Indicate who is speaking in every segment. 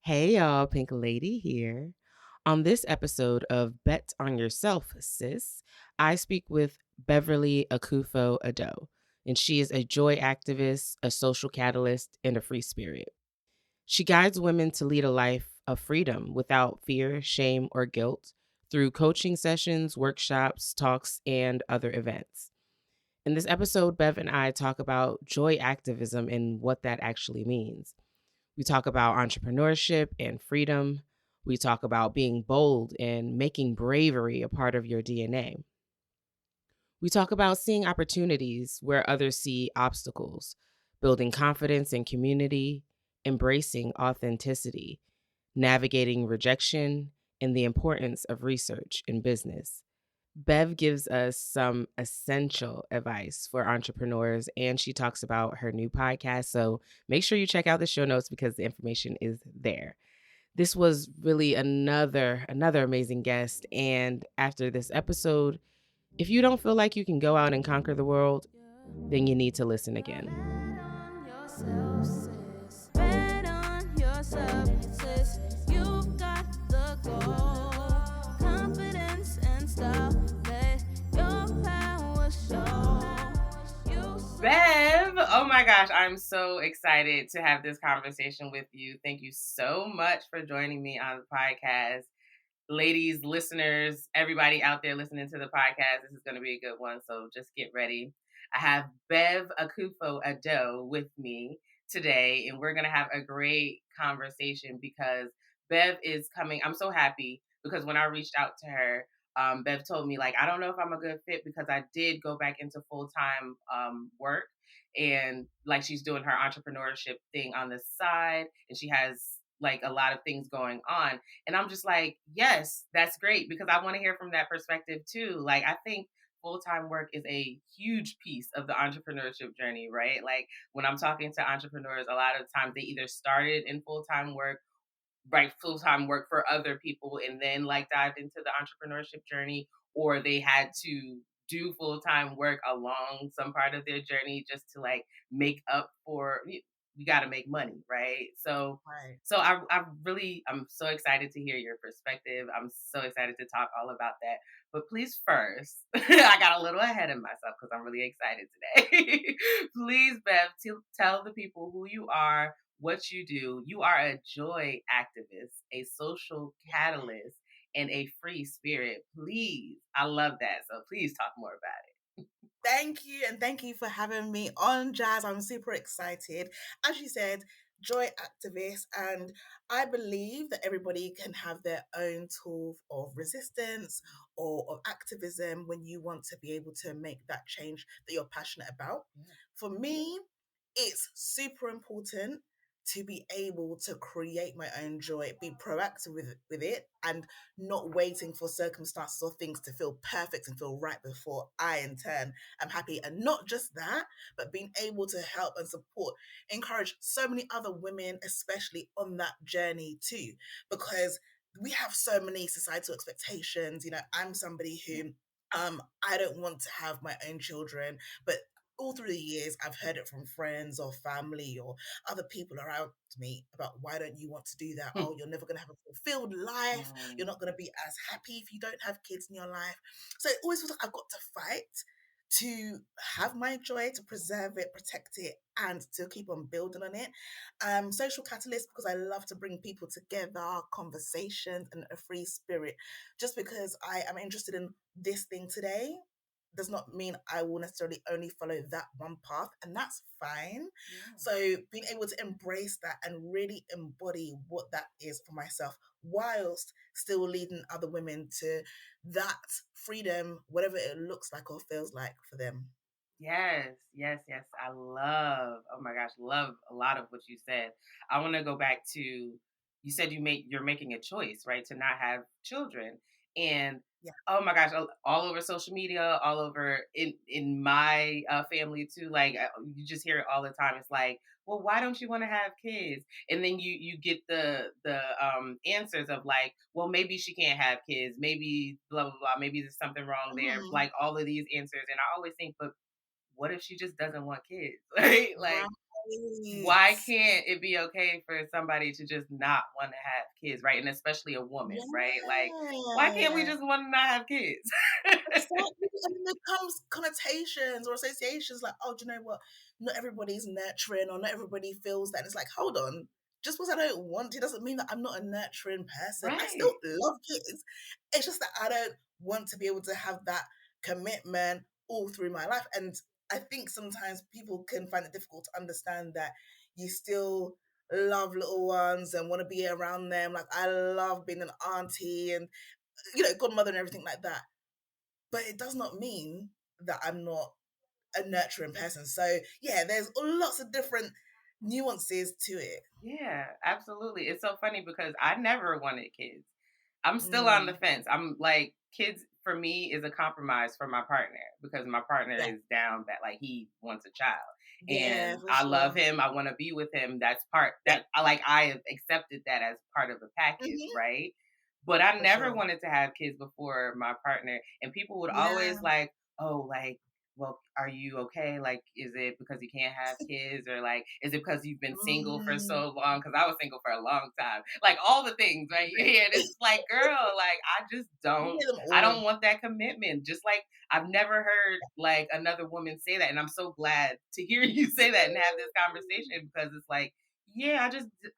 Speaker 1: Hey y'all, Pink Lady here. On this episode of Bet On Yourself, Sis, I speak with Beverly Akufo-Addo, and she is a joy activist, a social catalyst, and a free spirit. She guides women to lead a life of freedom without fear, shame, or guilt through coaching sessions, workshops, talks, and other events. In this episode, Bev and I talk about joy activism and what that actually means. We talk about entrepreneurship and freedom. We talk about being bold and making bravery a part of your DNA. We talk about seeing opportunities where others see obstacles, building confidence and community, embracing authenticity, navigating rejection, and the importance of research in business. Bev gives us some essential advice for entrepreneurs, and she talks about her new podcast. So make sure you check out the show notes because the information is there. This was really another amazing guest. And after this episode, if you don't feel like you can go out and conquer the world, then you need to listen again. Bet on yourself, sis. You've got the goal. Confidence and style. Let your power show. Bev, oh my gosh, I'm so excited to have this conversation with you. Thank you so much for joining me on the podcast. Ladies, listeners, everybody out there listening to the podcast, this is going to be a good one, so just get ready. I have Bev Akufo-Addo with me today, and we're going to have a great conversation because Bev is coming. I'm so happy because when I reached out to her, Bev told me, like, I don't know if I'm a good fit because I did go back into full-time work, and like she's doing her entrepreneurship thing on the side, and she has like a lot of things going on. And I'm just like, yes, that's great because I want to hear from that perspective too. Like, I think full-time work is a huge piece of the entrepreneurship journey, right? Like when I'm talking to entrepreneurs, a lot of times they either started in full-time work, right, full-time work for other people and then like dived into the entrepreneurship journey, or they had to do full-time work along some part of their journey just to like make up for you got to make money, right? So
Speaker 2: Right.
Speaker 1: I'm so excited to hear your perspective. I'm so excited to talk all about that. But please first, I got a little ahead of myself because I'm really excited today. Please, Bev, tell the people who you are, what you do. You are a joy activist, a social catalyst, and a free spirit. Please. I love that. So please talk more about it.
Speaker 2: Thank you. And thank you for having me on, Jazz. I'm super excited. As you said, joy activist. And I believe that everybody can have their own tool of resistance or of activism when you want to be able to make that change that you're passionate about.
Speaker 1: Yeah.
Speaker 2: For me, it's super important to be able to create my own joy, be proactive with it, and not waiting for circumstances or things to feel perfect and feel right before I, in turn, am happy. And not just that, but being able to help and support, encourage so many other women, especially on that journey too, because we have so many societal expectations. I'm somebody who I don't want to have my own children, but all through the years, I've heard it from friends or family or other people around me about why don't you want to do that? Oh, you're never going to have a fulfilled life. You're not going to be as happy if you don't have kids in your life. So it always feels like I've got to fight to have my joy, to preserve it, protect it, and to keep on building on it. Social catalyst because I love to bring people together, conversations, and a free spirit. Just because I am interested in this thing today does not mean I will necessarily only follow that one path, and that's fine.
Speaker 1: Yeah.
Speaker 2: So being able to embrace that and really embody what that is for myself, whilst still leading other women to that freedom, whatever it looks like or feels like for them.
Speaker 1: Yes, yes, yes. I love, oh my gosh, love a lot of what you said. I want to go back to you said you're making a choice, right, to not have children. And
Speaker 2: Yeah.
Speaker 1: oh my gosh, all over social media, all over in my family too. Like you just hear it all the time. It's like, well, why don't you want to have kids? And then you get the answers of like, well, maybe she can't have kids, maybe blah blah blah, maybe there's something wrong there.
Speaker 2: Mhm.
Speaker 1: Like all of these answers, and I always think, but what if she just doesn't want kids? Right?
Speaker 2: Right.
Speaker 1: Like, why can't it be okay for somebody to just not want to have kids, right? And especially a woman, right? Like, why can't we
Speaker 2: Yeah.
Speaker 1: just want to not have kids?
Speaker 2: Exactly, and then there comes connotations or associations like, oh, do you know what? Not everybody's nurturing, or not everybody feels that. And it's like, hold on, just because I don't want to doesn't mean that I'm not a nurturing person. I still
Speaker 1: Right.
Speaker 2: love kids. It's just that I don't want to be able to have that commitment all through my life. And I think sometimes people can find it difficult to understand that you still love little ones and want to be around them. Like, I love being an auntie and, godmother and everything like that, but it does not mean that I'm not a nurturing person. So yeah, there's lots of different nuances to it.
Speaker 1: Yeah, absolutely. It's so funny because I never wanted kids. I'm still on the
Speaker 2: Mm,
Speaker 1: fence. I'm like, kids for me is a compromise for my partner because my partner
Speaker 2: yeah,
Speaker 1: is down that like he wants a child.
Speaker 2: yeah,
Speaker 1: And
Speaker 2: for
Speaker 1: I love
Speaker 2: sure.
Speaker 1: him. I want to be with him. That's part
Speaker 2: Yeah,
Speaker 1: that I like I have accepted that as part of the package,
Speaker 2: hmm,
Speaker 1: right? But I
Speaker 2: for
Speaker 1: never
Speaker 2: sure.
Speaker 1: wanted to have kids before my partner. And people would
Speaker 2: Yeah.
Speaker 1: always like, oh, like, well, are you okay? Like, is it because you can't have kids, or like, is it because you've been single for
Speaker 2: Mm,
Speaker 1: so long? Because I was single for a long time. Like all the things, right? You hear, and it's like, girl, like I just
Speaker 2: you
Speaker 1: don't.
Speaker 2: hear them
Speaker 1: I
Speaker 2: all.
Speaker 1: don't want that commitment. Just like I've never heard like another woman say that, and I'm so glad to hear you say that and have this conversation because it's like, yeah,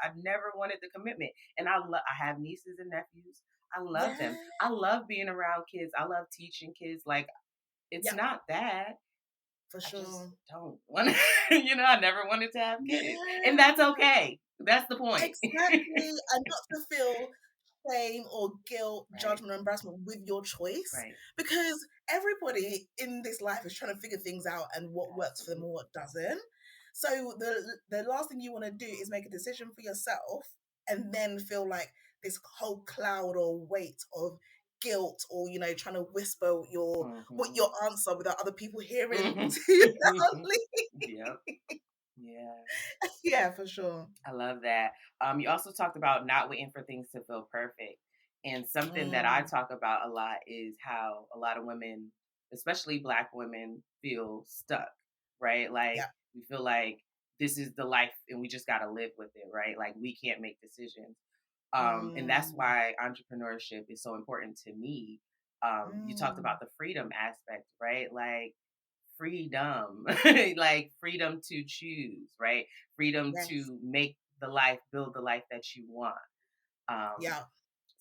Speaker 1: I've never wanted the commitment, and I have nieces and nephews. I love
Speaker 2: Yeah.
Speaker 1: them. I love being around kids. I love teaching kids. Like it's
Speaker 2: Yeah,
Speaker 1: not that.
Speaker 2: for
Speaker 1: I just
Speaker 2: sure.
Speaker 1: don't want to, I never wanted to have kids. And that's
Speaker 2: Yeah.
Speaker 1: okay. That's the point.
Speaker 2: Exactly. And not to feel shame or guilt,
Speaker 1: Right.
Speaker 2: judgment, or embarrassment with your choice.
Speaker 1: Right.
Speaker 2: Because everybody in this life is trying to figure things out and what works for them and
Speaker 1: Absolutely.
Speaker 2: what doesn't. So the last thing you want to do is make a decision for yourself and then feel like this whole cloud or weight of guilt, or trying to whisper what
Speaker 1: Mhm.
Speaker 2: your answer without other people hearing
Speaker 1: Mhm.
Speaker 2: loudly.
Speaker 1: Yep. Yeah.
Speaker 2: Yeah, for sure.
Speaker 1: I love that. You also talked about not waiting for things to feel perfect. And something that I
Speaker 2: Mm,
Speaker 1: talk about a lot is how a lot of women, especially Black women, feel stuck, right? Like
Speaker 2: yeah.
Speaker 1: we feel like this is the life and we just got to live with it, right? Like we can't make decisions. And that's
Speaker 2: Mm,
Speaker 1: why entrepreneurship is so important to me. You talked
Speaker 2: mm.
Speaker 1: about the freedom aspect, right? Like freedom, like freedom to choose, right? Freedom
Speaker 2: Yes.
Speaker 1: to build the life that you want. Um,
Speaker 2: Yeah.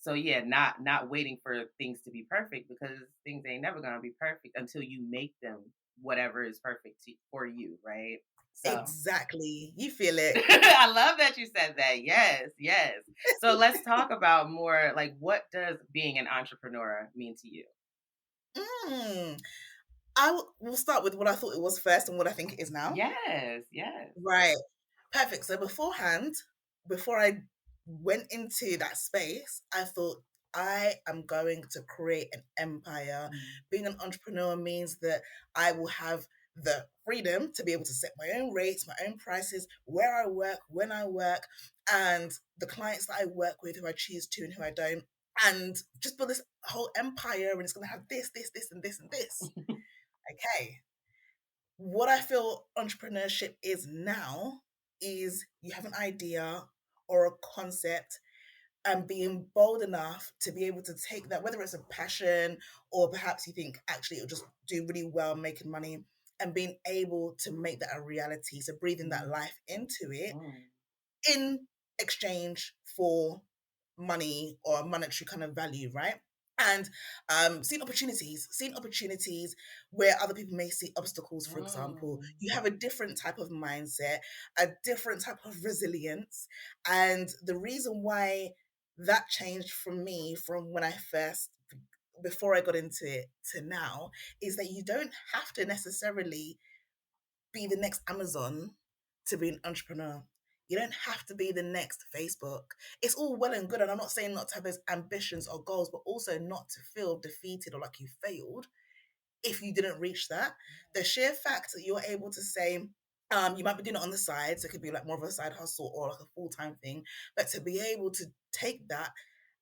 Speaker 1: so yeah, not waiting for things to be perfect because things ain't never gonna be perfect until you make them whatever is perfect for you, right? So
Speaker 2: Exactly. You feel it.
Speaker 1: I love that you said that. Yes, yes. So let's talk about more like what does being an entrepreneur mean to you?
Speaker 2: Mm. We'll start with what I thought it was first and what I think it is now.
Speaker 1: Yes, yes.
Speaker 2: Right. Perfect. So beforehand, before I went into that space, I thought I am going to create an empire.
Speaker 1: Mm,
Speaker 2: Being an entrepreneur means that I will have the freedom to be able to set my own rates, my own prices, where I work, when I work, and the clients that I work with, who I choose to and who I don't, and just build this whole empire. And it's going to have this, this, this, and this, and this. Okay. What I feel entrepreneurship is now is you have an idea or a concept, and being bold enough to be able to take that, whether it's a passion or perhaps you think actually it'll just do really well making money, and being able to make that a reality. So breathing that
Speaker 1: mm,
Speaker 2: life into it
Speaker 1: mm,
Speaker 2: in exchange for money or monetary kind of value, right? And seeing opportunities where other people may see obstacles, for example.
Speaker 1: mm.
Speaker 2: You have a different type of mindset, a different type of resilience. And the reason why that changed from me from when I first, before I got into it to now, is that you don't have to necessarily be the next Amazon to be an entrepreneur. You don't have to be the next Facebook. It's all well and good. And I'm not saying not to have those ambitions or goals, but also not to feel defeated or like you failed if you didn't reach that. The sheer fact that you're able to say, you might be doing it on the side, so it could be like more of a side hustle or like a full-time thing, but to be able to take that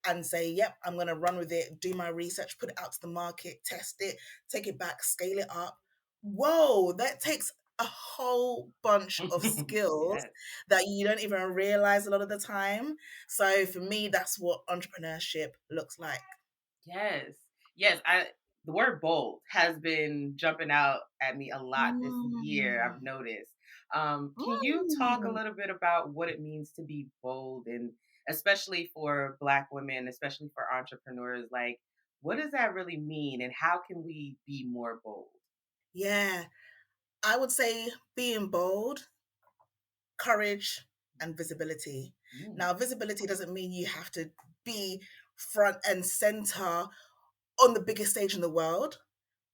Speaker 2: and say, yep, I'm going to run with it, do my research, put it out to the market, test it, take it back, scale it up. Whoa, that takes a whole bunch of skills
Speaker 1: Yes.
Speaker 2: that you don't even realize a lot of the time. So for me, that's what entrepreneurship looks like.
Speaker 1: Yes. Yes, I the word bold has been jumping out at me a lot this year, I've
Speaker 2: Mm.
Speaker 1: noticed. Can you talk a
Speaker 2: Mm.
Speaker 1: little bit about what it means to be bold, and especially for Black women, especially for entrepreneurs, like what does that really mean and how can we be more bold?
Speaker 2: Yeah, I would say being bold, courage, and visibility.
Speaker 1: Mm,
Speaker 2: Now, visibility doesn't mean you have to be front and center on the biggest stage in the world.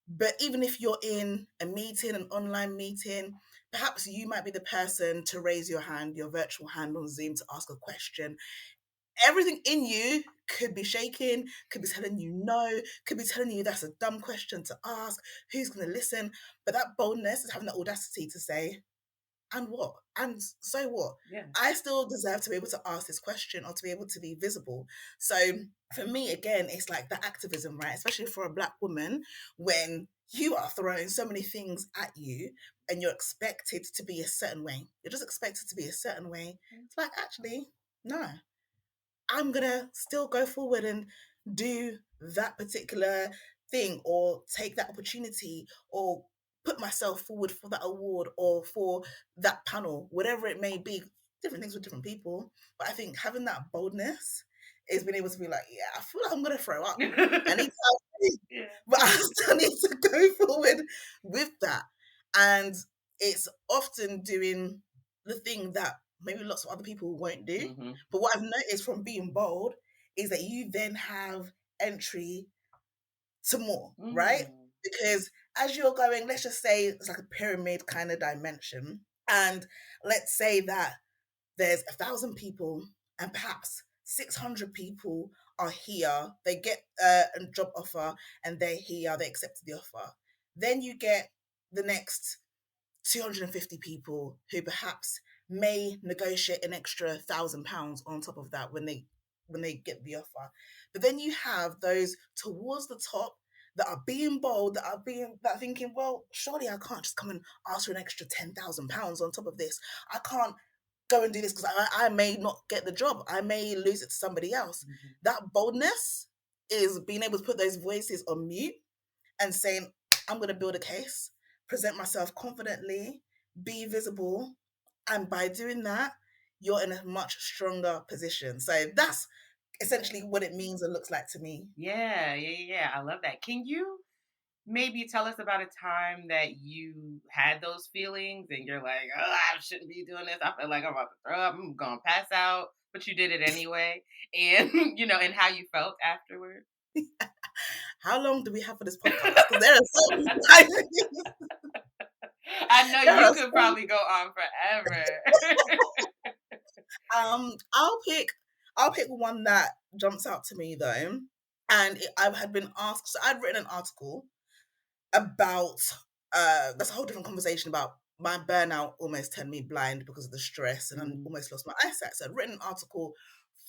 Speaker 2: But even if you're in a meeting, an online meeting, perhaps you might be the person to raise your hand, your virtual hand on Zoom to ask a question. Everything in you could be shaking, could be telling you no, could be telling you that's a dumb question to ask, who's going to listen. But that boldness is having the audacity to say, and what? And so what?
Speaker 1: yeah.
Speaker 2: I still deserve to be able to ask this question or to be able to be visible. So for me, again, it's like the activism, right? Especially for a Black woman, when you are throwing so many things at you and you're expected to be a certain way. You're just expected to be a certain way. It's like, actually, no, I'm gonna still go forward and do that particular thing or take that opportunity or put myself forward for that award or for that panel, whatever it may be. Different things with different people. But I think having that boldness is being able to be like, yeah, I feel like I'm gonna throw up. I need to,
Speaker 1: Yeah.
Speaker 2: but I still need to go forward with that. And it's often doing the thing that maybe lots of other people won't do.
Speaker 1: Mhm.
Speaker 2: But what I've noticed from being bold is that you then have entry to more, right?
Speaker 1: Mm.
Speaker 2: Because as you're going, let's just say it's like a pyramid kind of dimension. And let's say that there's 1,000 people and perhaps 600 people are here. They get a job offer and they're here, they accepted the offer. Then you get the next 250 people who perhaps may negotiate an extra £1,000 on top of that when they get the offer. But then you have those towards the top that are being bold, that are thinking, well, surely I can't just come and ask for an extra £10,000 on top of this. I can't go and do this because I may not get the job. I may lose it to somebody else.
Speaker 1: Mhm.
Speaker 2: That boldness is being able to put those voices on mute and saying, I'm going to build a case, present myself confidently, be visible. And by doing that, you're in a much stronger position. So that's essentially what it means and looks like to me.
Speaker 1: Yeah, yeah, yeah, yeah. I love that. Can you maybe tell us about a time that you had those feelings and you're like, oh, I shouldn't be doing this. I feel like I'm about to throw up. I'm going to pass out, but you did it anyway. And, and how you felt afterward.
Speaker 2: How long do we have for this podcast? Because there are so many times.
Speaker 1: I know
Speaker 2: There
Speaker 1: you
Speaker 2: are
Speaker 1: could
Speaker 2: so
Speaker 1: probably go on forever.
Speaker 2: um, I'll pick I'll pick one that jumps out to me though. And I had been asked, so I'd written an article about that's a whole different conversation about my burnout almost turned me blind because of the stress and I
Speaker 1: Mm,
Speaker 2: almost lost my eyesight. So I'd written an article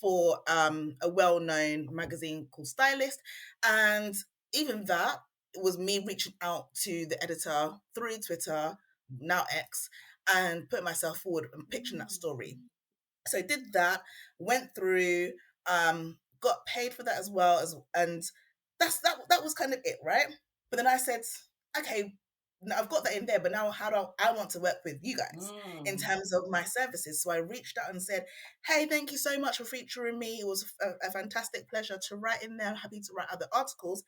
Speaker 2: for a well-known magazine called Stylist, and even that it was me reaching out to the editor through Twitter, now X, and putting myself forward and pitching that story.
Speaker 1: mm,
Speaker 2: So I did that, went through, got paid for that as well as, and that was kind of it, right? But then I said, okay, now I've got that in there, but now how do I want to work with you guys in
Speaker 1: mm,
Speaker 2: terms of my services? So I reached out and said, hey, thank you so much for featuring me. It was a fantastic pleasure to write in there. I'm happy to write other articles.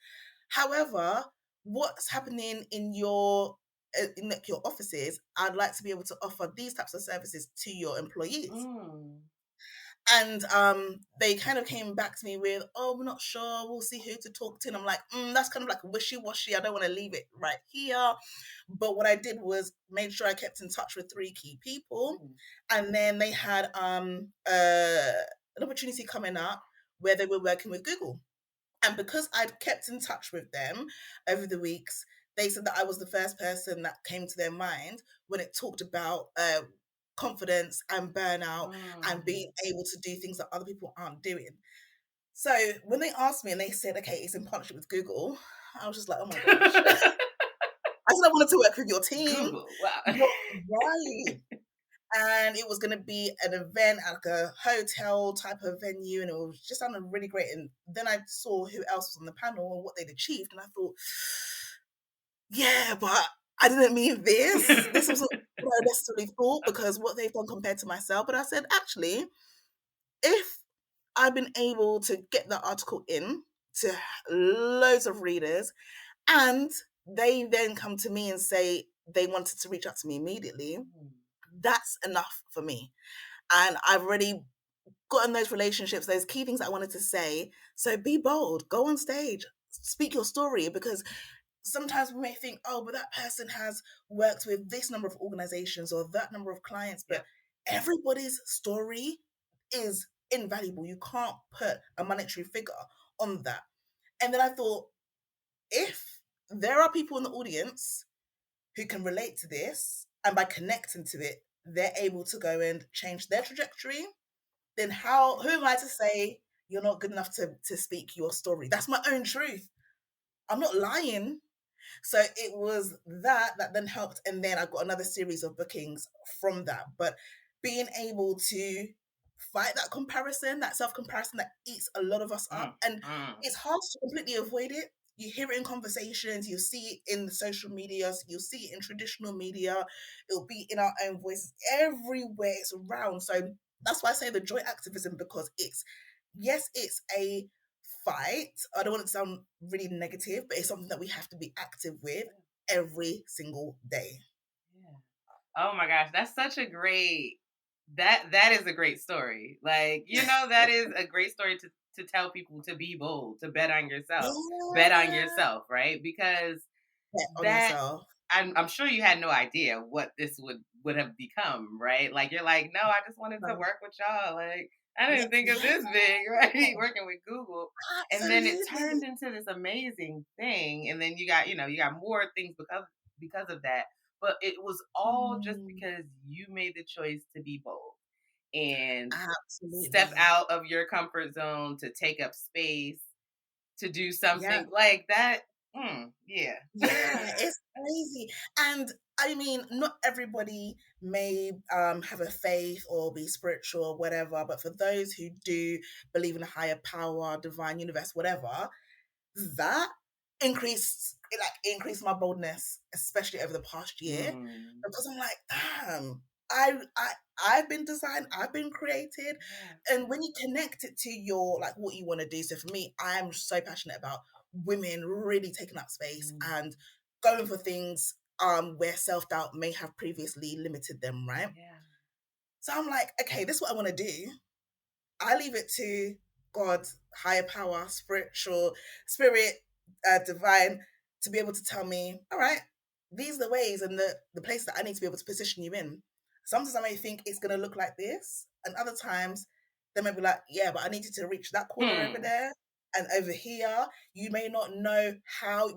Speaker 2: However, what's happening in like your offices, I'd like to be able to offer these types of services to your employees.
Speaker 1: mm.
Speaker 2: And they kind of came back to me with, oh, we're not sure, we'll see who to talk to. And I'm like, that's kind of like wishy-washy. I don't want to leave it right here. But what I did was made sure I kept in touch with three key people.
Speaker 1: Mm.
Speaker 2: And then they had an opportunity coming up where they were working with Google. And because I'd kept in touch with them over the weeks, they said that I was the first person that came to their mind when it talked about confidence and burnout and
Speaker 1: Mm.
Speaker 2: being able to do things that other people aren't doing. So when they asked me and they said, okay, it's in partnership with Google, I was just like, oh my gosh. I said I wanted to work with your team.
Speaker 1: Google. Wow.
Speaker 2: Right. And it was going to be an event at like a hotel type of venue, and it was just sounded really great. And then I saw who else was on the panel and what they'd achieved, and I thought, yeah, but I didn't mean this. This wasn't what I necessarily thought, because what they've done compared to myself. But I said, actually, if I've been able to get that article in to loads of readers, and they then come to me and say they wanted to reach out to me immediately, that's enough for me. And I've already gotten those relationships, those key things that I wanted to say. So be bold, go on stage, speak your story, because sometimes we may think, oh, but that person has worked with this number of organizations or that number of clients, but everybody's story is invaluable. You can't put a monetary figure on that. And then I thought, if there are people in the audience who can relate to this, and by connecting to it, they're able to go and change their trajectory, then who am I to say you're not good enough to speak your story? That's my own truth. I'm not lying. So it was that then helped. And then I got another series of bookings from that. But being able to fight that comparison, that self-comparison that eats a lot of us up. And it's hard to completely avoid it. You hear it in conversations, you see it in the social media, you see it in traditional media, it'll be in our own voices, everywhere it's around. So that's why I say the joy activism, because it's a fight. I don't want it to sound really negative, but it's something that we have to be active with every single day.
Speaker 1: Oh my gosh, that's such a great that is a great story. Like, that is a great story to tell people to be bold, to bet on yourself. Bet on yourself, right? Because
Speaker 2: Bet on
Speaker 1: that
Speaker 2: yourself.
Speaker 1: I'm sure you had no idea what this would have become, right? Like, you're like, no, I just wanted to work with y'all. Like, I didn't think of this big, right? Working with Google. And then it turned into this amazing thing. And then you got more things because of that. But it was all just because you made the choice to be bold and step out of your comfort zone, to take up space, to do something like that. Yeah,
Speaker 2: it's crazy. And I mean, not everybody may have a faith or be spiritual or whatever, but for those who do believe in a higher power, divine universe, whatever, that increased my boldness, especially over the past year, because I'm like, damn, I've been designed, I've been created. And when you connect it to your, like, what you want to do. So for me, I am so passionate about women really taking up space and going for things where self-doubt may have previously limited them, right? So I'm like, okay, this is what I want to do. I leave it to God, higher power, spirit, divine, to be able to tell me, all right, these are the ways and the place that I need to be able to position you in. Sometimes I may think it's going to look like this, and other times they may be like, yeah, but I need you to reach that corner over there. And over here, you may not know how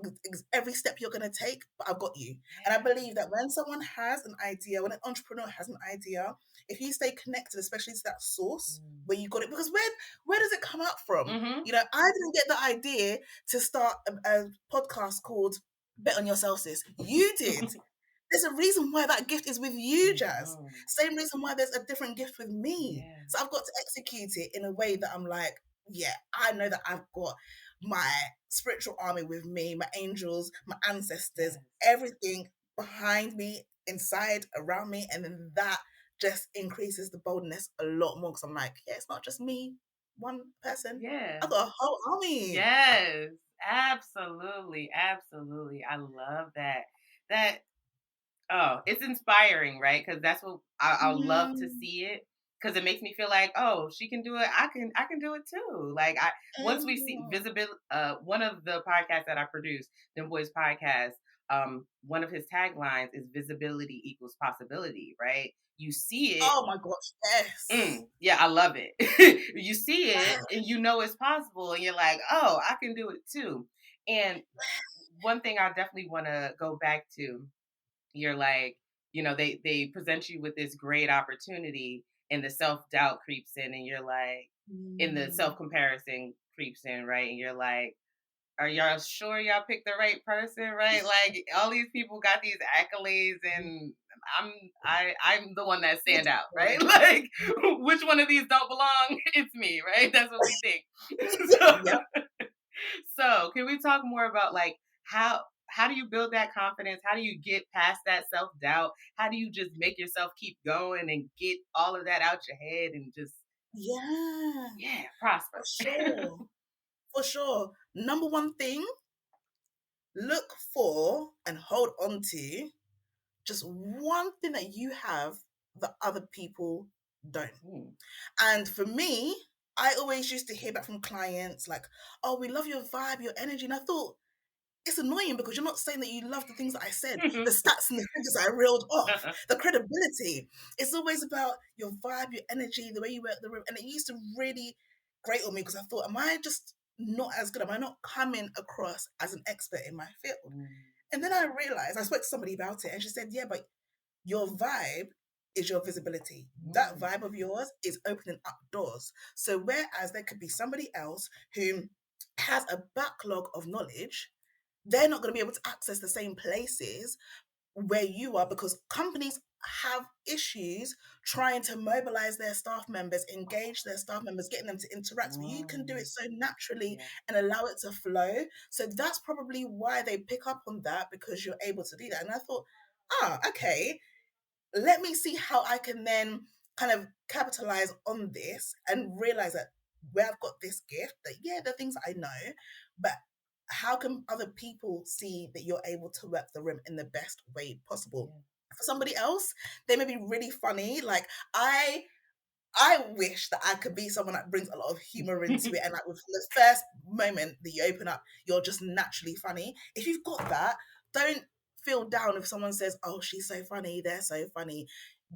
Speaker 2: every step you're going to take, but I've got you. And I believe that when someone has an idea, when an entrepreneur has an idea, if you stay connected, especially to that source where you got it, because where does it come out from? I didn't get the idea to start a podcast called Bet On Yourself, sis. You did. There's a reason why that gift is with you, Jazz. Same reason why there's a different gift with me. So I've got to execute it in a way that I'm like, yeah, I know that I've got my spiritual army with me, my angels, my ancestors, everything behind me, inside, around me. And then that just increases the boldness a lot more, because I'm like, yeah, it's not just me, one person. I've got a whole army.
Speaker 1: Yes, absolutely. Absolutely. I love that. Oh, it's inspiring, right? Because that's what I'll love to see it, because it makes me feel like, oh, she can do it. I can do it too. Like, once we see visibility, one of the podcasts that I produce, Them Boys Podcast, one of his taglines is visibility equals possibility, right? You see it.
Speaker 2: Oh my gosh, yes.
Speaker 1: Yeah, I love it. You see it and you know it's possible, and you're like, oh, I can do it too. And one thing I definitely want to go back to, you're like, they present you with this great opportunity, and the self-doubt creeps in, and you're like, in the self-comparison creeps in, right? And you're like, are y'all sure y'all picked the right person, right? Like all these people got these accolades and I'm the one that stand out, right? Like which one of these don't belong? It's me, right? That's what we think. So
Speaker 2: Yep.
Speaker 1: so can we talk more about like how do you build that confidence? How do you get past that self-doubt? How do you just make yourself keep going and get all of that out your head and just
Speaker 2: Yeah,
Speaker 1: yeah,
Speaker 2: for
Speaker 1: prosper?
Speaker 2: sure. For sure. Number one thing, look for and hold on to just one thing that you have that other people don't.
Speaker 1: Mm.
Speaker 2: And for me, I always used to hear back from clients like, oh, we love your vibe, your energy. And I thought, it's annoying because you're not saying that you love the things that I said, the stats and the figures I reeled off, the credibility. It's always about your vibe, your energy, the way you work the room. And it used to really grate on me because I thought, am I just not as good? Am I not coming across as an expert in my field?
Speaker 1: Mm.
Speaker 2: And then I realized, I spoke to somebody about it and she said, yeah, but your vibe is your visibility. That
Speaker 1: Mm.
Speaker 2: vibe of yours is opening up doors. So whereas there could be somebody else who has a backlog of knowledge, they're not going to be able to access the same places where you are because companies have issues trying to mobilize their staff members, engage their staff members, getting them to interact. But you can do it
Speaker 1: Mm.
Speaker 2: so naturally
Speaker 1: Yeah.
Speaker 2: and allow it to flow. So that's probably why they pick up on that because you're able to do that. And I thought, okay, let me see how I can then kind of capitalize on this and realize that where I've got this gift, that yeah, there are things I know, but how can other people see that you're able to work the room in the best way possible?
Speaker 1: Yeah.
Speaker 2: For somebody else, they may be really funny. Like I wish that I could be someone that brings a lot of humor into it, and like with the first moment that you open up, you're just naturally funny. If you've got that, don't feel down if someone says, "Oh, she's so funny, they're so funny."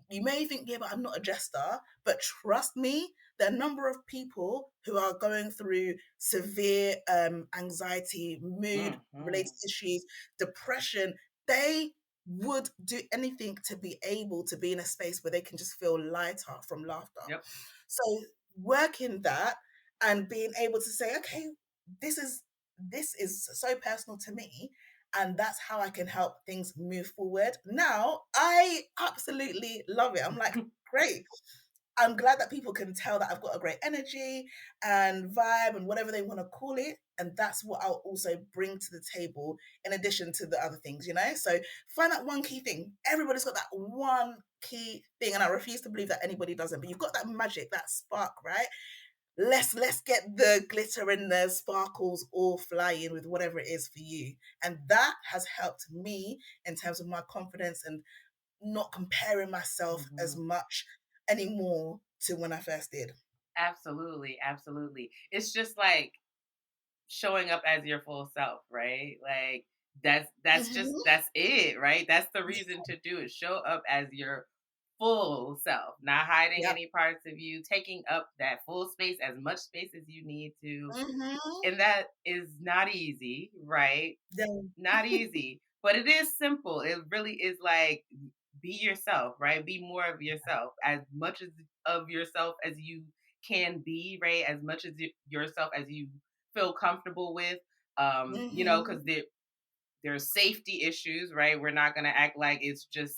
Speaker 2: You may think, yeah, but I'm not a jester. But trust me, the number of people who are going through severe anxiety, mood related
Speaker 1: Mhm.
Speaker 2: issues, depression, they would do anything to be able to be in a space where they can just feel lighter from laughter.
Speaker 1: Yep.
Speaker 2: So working that and being able to say, okay, this is this is so personal to me, and that's how I can help things move forward. Now, I absolutely love it. I'm like, great. I'm glad that people can tell that I've got a great energy and vibe and whatever they want to call it. And that's what I'll also bring to the table in addition to the other things, you know? So find that one key thing. Everybody's got that one key thing. And I refuse to believe that anybody doesn't. But you've got that magic, that spark, right? Let's get the glitter and the sparkles all flying with whatever it is for you. And that has helped me in terms of my confidence and not comparing myself as
Speaker 1: Mhm.
Speaker 2: much anymore to when I first did.
Speaker 1: Absolutely, absolutely. It's just like showing up as your full self, right? Like
Speaker 2: Mm-hmm.
Speaker 1: that's it, right? That's the reason to do it. Show up as your full self, not hiding
Speaker 2: Yep.
Speaker 1: any parts of you, taking up that full space, as much space as you need to.
Speaker 2: Mm-hmm.
Speaker 1: And that is not easy, right?
Speaker 2: Then,
Speaker 1: Not easy, but it is simple. It really is like be yourself, right? Be more of yourself, as much as of yourself as you can be, right? As much as yourself as you feel comfortable with.
Speaker 2: mm-hmm.
Speaker 1: Because there's safety issues, right? We're not gonna act like it's just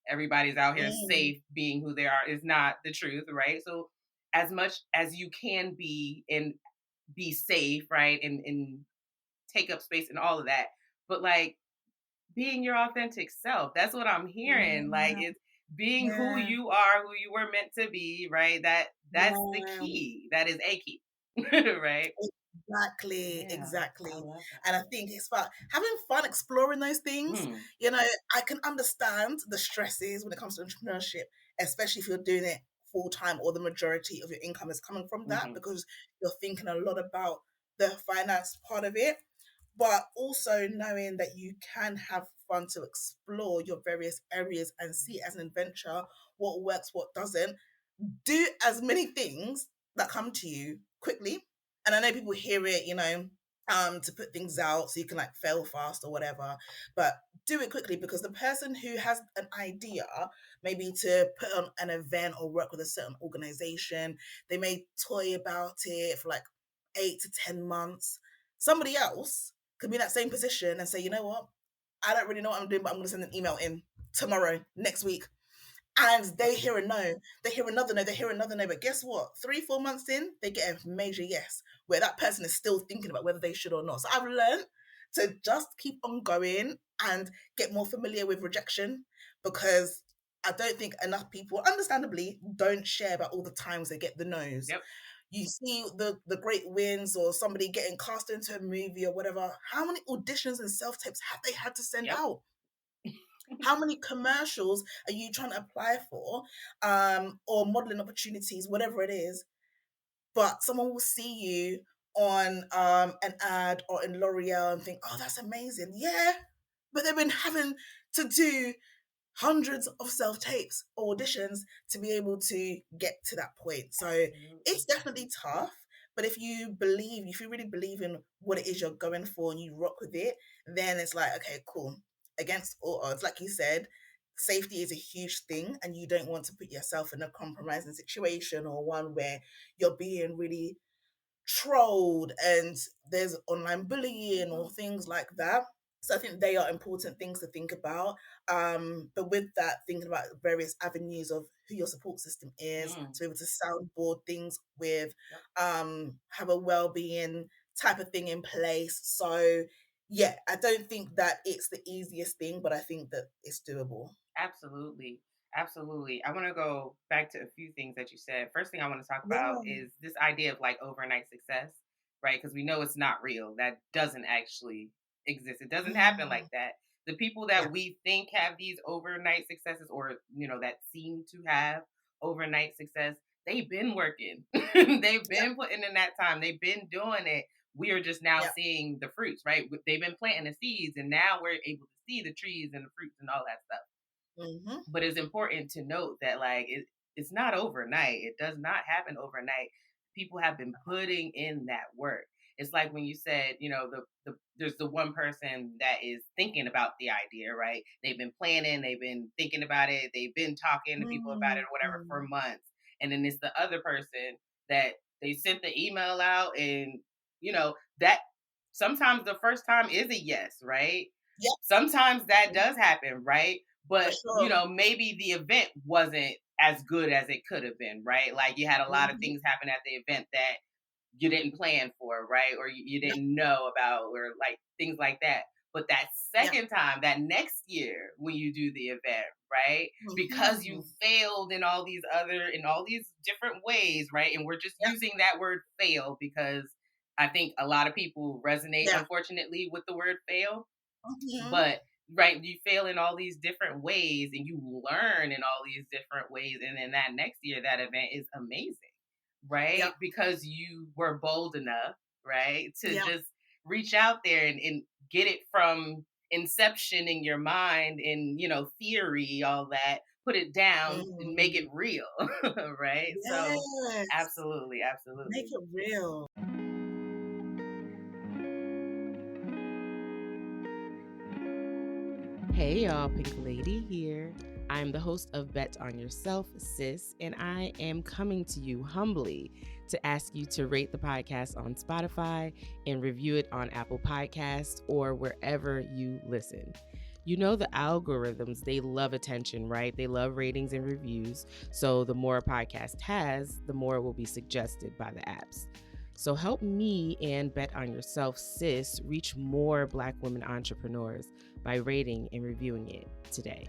Speaker 1: everybody's out here
Speaker 2: Mm,
Speaker 1: safe being who they are is not the truth, right? So as much as you can be and be safe, right? And take up space and all of that. But like being your authentic self. That's what I'm hearing. Like
Speaker 2: yeah,
Speaker 1: it's being who
Speaker 2: yeah,
Speaker 1: you are, who you were meant to be, right? That's the
Speaker 2: yeah.
Speaker 1: key. That is a key. Right?
Speaker 2: Exactly,
Speaker 1: Yeah. I
Speaker 2: exactly.
Speaker 1: love that.
Speaker 2: And I think it's about having fun exploring those things.
Speaker 1: Mm,
Speaker 2: You know, I can understand the stresses when it comes to entrepreneurship, especially if you're doing it full time or the majority of your income is coming from that
Speaker 1: hmm
Speaker 2: because you're thinking a lot about the finance part of it, but also knowing that you can have fun to explore your various areas and see it as an adventure, what works, what doesn't. Do as many things that come to you quickly. And I know people hear it, you know, to put things out so you can like fail fast or whatever, but do it quickly because the person who has an idea, maybe to put on an event or work with a certain organization, they may toy about it for like 8 to 10 months. Somebody else could be in that same position and say, you know what, I don't really know what I'm doing, but I'm going to send an email in tomorrow, next week. And they hear a no, they hear another no, they hear another no. But guess what? 3-4 months in, they get a major yes, where that person is still thinking about whether they should or not. So I've learned to just keep on going and get more familiar with rejection, because I don't think enough people, understandably, don't share about all the times they get the no's.
Speaker 1: Yep.
Speaker 2: You see the great wins, or somebody getting cast into a movie or whatever. How many auditions and self-tapes have they had to send
Speaker 1: Yep.
Speaker 2: out? How many commercials are you trying to apply for, or modeling opportunities, whatever it is? But someone will see you on an ad or in L'Oreal and think, oh, that's amazing. Yeah, but they've been having to do hundreds of self-tapes or auditions to be able to get to that point. So it's definitely tough. But if you really believe in what it is you're going for and you rock with it, then it's like, okay, cool. Against all odds, like you said, safety is a huge thing, and you don't want to put yourself in a compromising situation, or one where you're being really trolled and there's online bullying or things like that. So I think they are important things to think about. But with that, thinking about various avenues of who your support system is, to be able to soundboard things with, have a well-being type of thing in place. So yeah, I don't think that it's the easiest thing, but I think that it's doable.
Speaker 1: Absolutely. Absolutely. I want to go back to a few things that you said. First thing I want to talk about
Speaker 2: Yeah.
Speaker 1: is this idea of like overnight success, right? Because we know it's not real. That doesn't actually exist. It doesn't happen like
Speaker 2: Mm.
Speaker 1: that. The people
Speaker 2: Yeah.
Speaker 1: that we think have these overnight successes, or, that seem to have overnight success, they've been working. They've
Speaker 2: Yeah.
Speaker 1: been putting in that time. They've been doing it. We are just now
Speaker 2: Yeah.
Speaker 1: seeing the fruits, right? They've been planting the seeds, and now we're able to see the trees and the fruits and all that stuff.
Speaker 2: Mm-hmm.
Speaker 1: But it's important to note that like it's not overnight. It does not happen overnight. People have been putting in that work. It's like when you said, there's the one person that is thinking about the idea, right? They've been planning, they've been thinking about it, they've been talking to people about it or whatever for
Speaker 2: Mm-hmm.
Speaker 1: months. And then it's the other person that they sent the email out, and that sometimes the first time is a yes, right?
Speaker 2: Yep.
Speaker 1: Sometimes that does happen, right?
Speaker 2: For
Speaker 1: But,
Speaker 2: sure.
Speaker 1: maybe the event wasn't as good as it could have been, right? Like you had a lot of
Speaker 2: Mhm.
Speaker 1: things happen at the event that you didn't plan for, right? Or you
Speaker 2: Yep.
Speaker 1: didn't know about, or like things like that. But that
Speaker 2: Yep.
Speaker 1: second time, that next year when you do the event, right? Because you
Speaker 2: Mhm.
Speaker 1: failed in all these different ways, right? And we're just
Speaker 2: Yep.
Speaker 1: using that word fail because I think a lot of people resonate,
Speaker 2: Yeah.
Speaker 1: unfortunately, with the word fail.
Speaker 2: Mhm.
Speaker 1: But right, you fail in all these different ways and you learn in all these different ways. And then that next year, that event is amazing, right?
Speaker 2: Yep.
Speaker 1: Because you were bold enough, right, to
Speaker 2: Yep.
Speaker 1: just reach out there and get it from inception in your mind and, theory, all that, put it down and make it
Speaker 2: Mhm.
Speaker 1: real, right? So,
Speaker 2: Yes.
Speaker 1: absolutely,
Speaker 2: Make
Speaker 1: absolutely.
Speaker 2: it real.
Speaker 1: Hey y'all, Pink Lady here. I'm the host of Bet On Yourself, Sis, and I am coming to you humbly to ask you to rate the podcast on Spotify and review it on Apple Podcasts or wherever you listen. You know the algorithms, they love attention, right? They love ratings and reviews. So the more a podcast has, the more it will be suggested by the apps. So help me and Bet On Yourself, Sis, reach more Black women entrepreneurs by rating and reviewing it today.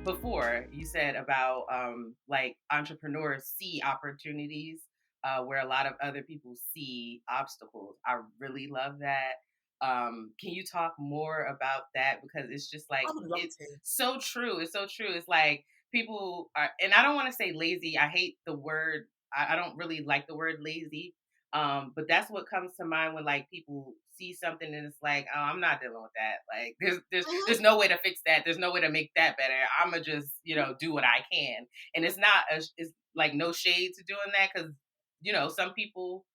Speaker 1: Before you said about like entrepreneurs see opportunities where a lot of other people see obstacles. I really love that. Can you talk more about that? Because it's just
Speaker 2: I
Speaker 1: like
Speaker 2: would love
Speaker 1: it's
Speaker 2: to.
Speaker 1: so true. It's so true. It's like people are, and I don't want to say lazy. I hate the word. I don't really like the word lazy. But that's what comes to mind when like people see something and it's like, oh, I'm not dealing with that. Like
Speaker 2: Mhm.
Speaker 1: there's no way to fix that. There's no way to make that better. I'ma just, do what I can. And it's like no shade to doing that because some people,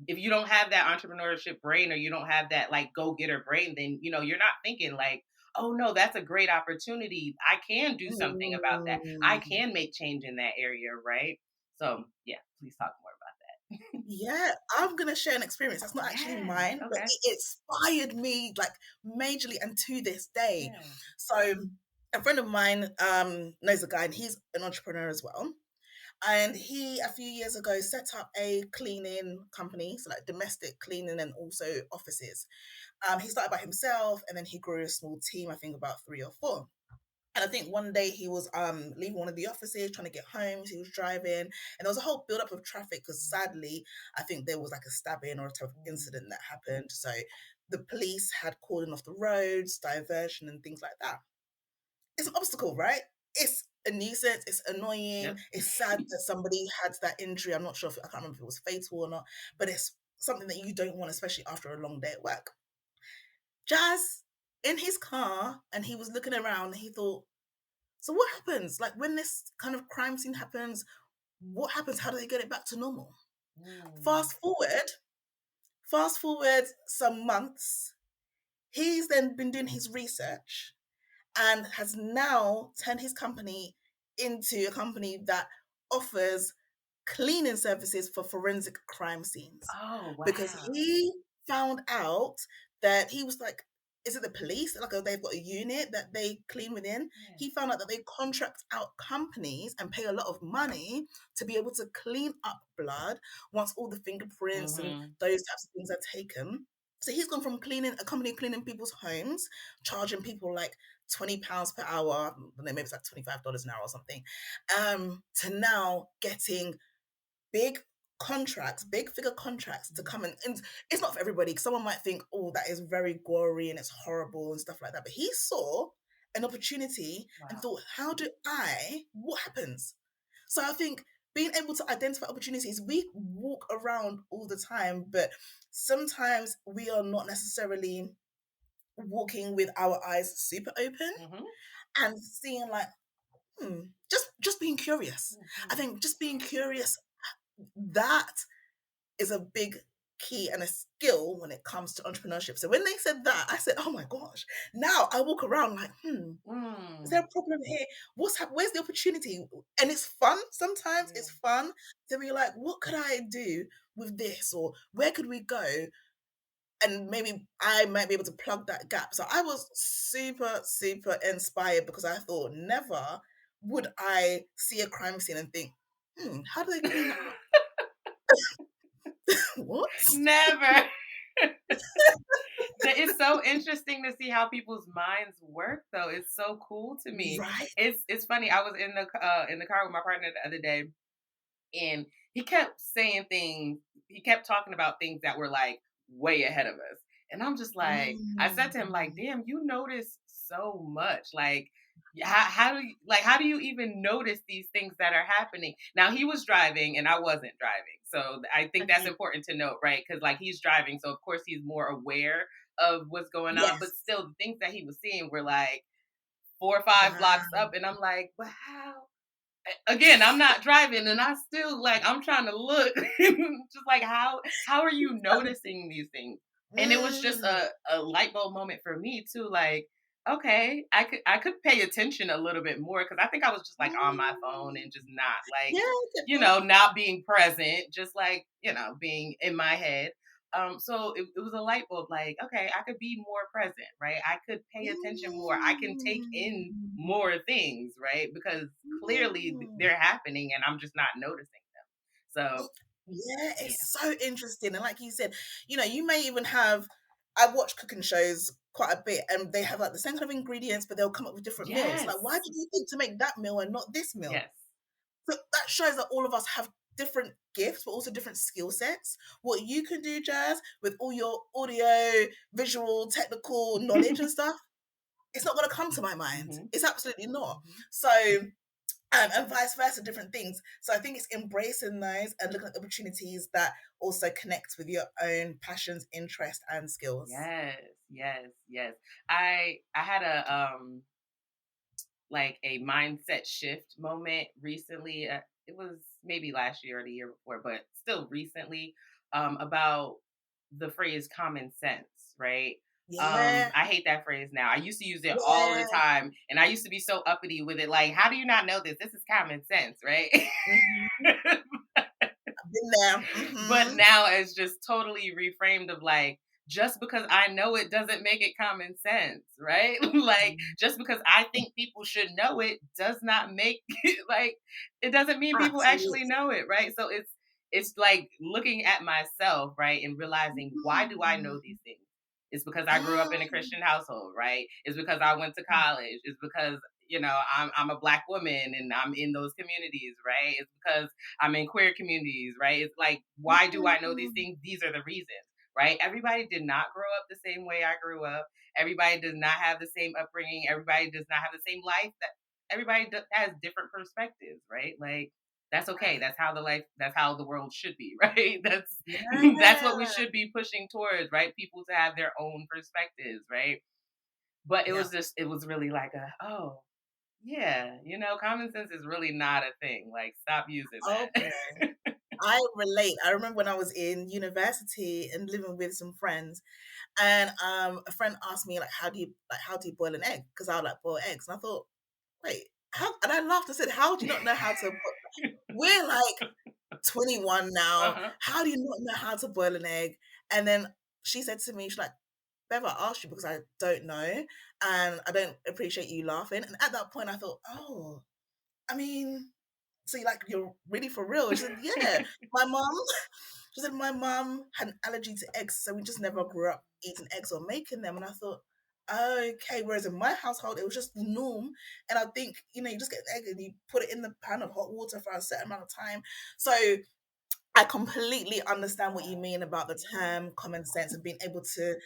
Speaker 1: if you don't have that entrepreneurship brain or you don't have that like go-getter brain, then you're not thinking like, oh no, that's a great opportunity. I can do something about that. I
Speaker 2: Mm.
Speaker 1: can make change in that area, right? So yeah, please talk more about that.
Speaker 2: Yeah, I'm gonna share an experience that's not actually
Speaker 1: Yeah.
Speaker 2: mine, but
Speaker 1: Okay.
Speaker 2: it inspired me like majorly and to this day.
Speaker 1: Yeah.
Speaker 2: So a friend of mine knows a guy and he's an entrepreneur as well. And he a few years ago set up a cleaning company, so like domestic cleaning and also offices. He started by himself and then he grew a small team, I think about 3 or 4. And I think one day he was leaving one of the offices, trying to get home. So he was driving, and there was a whole build up of traffic because sadly, I think there was like a stabbing or a type of incident that happened. So the police had cordoned off the roads, diversion, and things like that. It's an obstacle, right? It's a nuisance. It's annoying.
Speaker 1: Yep.
Speaker 2: It's sad that somebody had that injury. I'm not sure if I can't remember if it was fatal or not, but it's something that you don't want, especially after a long day at work. Jazz in his car, and he was looking around. And he thought, so what happens? Like when this kind of crime scene happens, what happens? How do they get it back to normal? Fast forward, fast forward some months. He's then been doing his research and has now turned his company into a company that offers cleaning services for forensic crime scenes
Speaker 1: Oh,
Speaker 2: because
Speaker 1: wow.
Speaker 2: he found out that he was like, is it the police? Like they've got a unit that they clean within.
Speaker 1: Yeah.
Speaker 2: He found out that they contract out companies and pay a lot of money to be able to clean up blood once all the fingerprints and
Speaker 1: Mm-hmm.
Speaker 2: those types of things are taken. So he's gone from cleaning a company cleaning people's homes, charging people like £20 per hour, I don't know, maybe it's like $25 an hour or something, to now getting big contracts, big figure contracts to come in. And it's not for everybody. 'Cause someone might think, oh, that is very gory and it's horrible and stuff like that. But he saw an opportunity and
Speaker 1: Wow.
Speaker 2: thought, what happens? So I think being able to identify opportunities, we walk around all the time, but sometimes we are not necessarily walking with our eyes super open
Speaker 1: Mm-hmm.
Speaker 2: and seeing like, just being curious. I
Speaker 1: Mm-hmm.
Speaker 2: think just being curious, that is a big key and a skill when it comes to entrepreneurship. So when they said that, I said, oh my gosh, now I walk around like, is there a problem here? Where's the opportunity? And it's fun. Sometimes
Speaker 1: Yeah.
Speaker 2: it's fun to be like, what could I do with this? Or where could we go? And maybe I might be able to plug that gap. So I was super, super inspired because I thought never would I see a crime scene and think, how do they clean that up? What?
Speaker 1: Never. It's so interesting to see how people's minds work, though. It's so cool to me.
Speaker 2: Right?
Speaker 1: It's funny. I was in the car with my partner the other day, and he kept saying things. He kept talking about things that were like way ahead of us, and I'm just like, I said to him, like,
Speaker 2: Mm.
Speaker 1: "Damn, you notice so much. Like, how do you even notice these things that are happening?" Now he was driving, and I wasn't driving, so I think that's
Speaker 2: Okay.
Speaker 1: important to note, right? Because like he's driving, so of course he's more aware of what's going on, but
Speaker 2: Yes.
Speaker 1: still, the things that he was seeing were like 4 or 5 blocks
Speaker 2: Wow.
Speaker 1: up, and I'm like, "But how?" Again, I'm not driving and I still like I'm trying to look just like how are you noticing these things? And it was just
Speaker 2: Mm.
Speaker 1: a light bulb moment for me too, like, okay, I could pay attention a little bit more because I think I was just like on my phone
Speaker 2: Mm.
Speaker 1: and just not like,
Speaker 2: Yeah, I get that.
Speaker 1: not being present, just like, being in my head. So it was a light bulb, like, okay, I could be more present, right? I could pay attention more. I can take in
Speaker 2: Mm.
Speaker 1: more things, right? Because clearly
Speaker 2: Mm.
Speaker 1: they're happening and I'm just not noticing them. So
Speaker 2: Yeah,
Speaker 1: yeah.
Speaker 2: it's so interesting. And like you said, you may even have, I watch cooking shows quite a bit and they have like the same kind of ingredients, but they'll come up with different meals.
Speaker 1: Yes.
Speaker 2: Like, why did you think to make that meal and not this meal?
Speaker 1: Yes.
Speaker 2: So that shows that all of us have different gifts, but also different skill sets. What you can do, Jazz, with all your audio, visual, technical knowledge and stuff, it's not going to come to my mind.
Speaker 1: Hmm.
Speaker 2: It's absolutely not.
Speaker 1: Hmm.
Speaker 2: So, and vice versa, different things. So I think it's embracing those and looking at the opportunities that also connect with your own passions, interests, and skills.
Speaker 1: Yes. Yes. Yes. I had a mindset shift moment recently. It was maybe last year or the year before, but still recently, about the phrase common sense, right?
Speaker 2: Yeah,
Speaker 1: I hate that phrase now. I used to use it all the
Speaker 2: yeah.
Speaker 1: time, and I used to be so uppity with it. Like, how do you not know this? This is common sense, right?
Speaker 2: Mhm. I've been there.
Speaker 1: But
Speaker 2: Mm-hmm.
Speaker 1: now it's just totally reframed of like, just because I know it doesn't make it common sense, right? Like, just because I think people should know it does not make it like, it doesn't mean people actually
Speaker 2: Absolutely.
Speaker 1: know it, right? So it's like looking at myself, right? And realizing, why do I know
Speaker 2: Mm,
Speaker 1: these things? It's because I grew up in a
Speaker 2: mm,
Speaker 1: Christian household, right? It's because I went to college. It's because I'm a black woman and I'm in those communities, right? It's because I'm in queer communities, right? It's like, why do I know these
Speaker 2: mm.
Speaker 1: things? These are the reasons, right? Everybody did not grow up the same way I grew up. Everybody does not have the same upbringing. Everybody does not have the same life. That has different perspectives, right? Like, that's okay.
Speaker 2: Right.
Speaker 1: That's how the world should be, right? That's
Speaker 2: Yeah.
Speaker 1: what we should be pushing towards, right? People to have their own perspectives, right? But
Speaker 2: Yeah.
Speaker 1: it was really like oh, yeah, common sense is really not a thing. Like, stop using
Speaker 2: Oh
Speaker 1: that.
Speaker 2: boy. I relate. I remember when I was in university and living with some friends, and a friend asked me like, how do you boil an egg? Because I would like boil eggs, and I thought, wait, how? And I laughed and said, how do you not know how to? We're like 21 now.
Speaker 1: Uh-huh.
Speaker 2: How do you not know how to boil an egg? And then she said to me, she's like, Bev, I asked you because I don't know, and I don't appreciate you laughing. And at that point, I thought, oh, I mean, so you're really for real? She said, yeah. My mom, she said my mom had an allergy to eggs, so we just never grew up eating eggs or making them. And I thought, okay. Whereas in my household, it was just the norm. And I think, you just get an egg and you put it in the pan of hot water for a certain amount of time. So I completely understand what you mean about the term common sense and being able to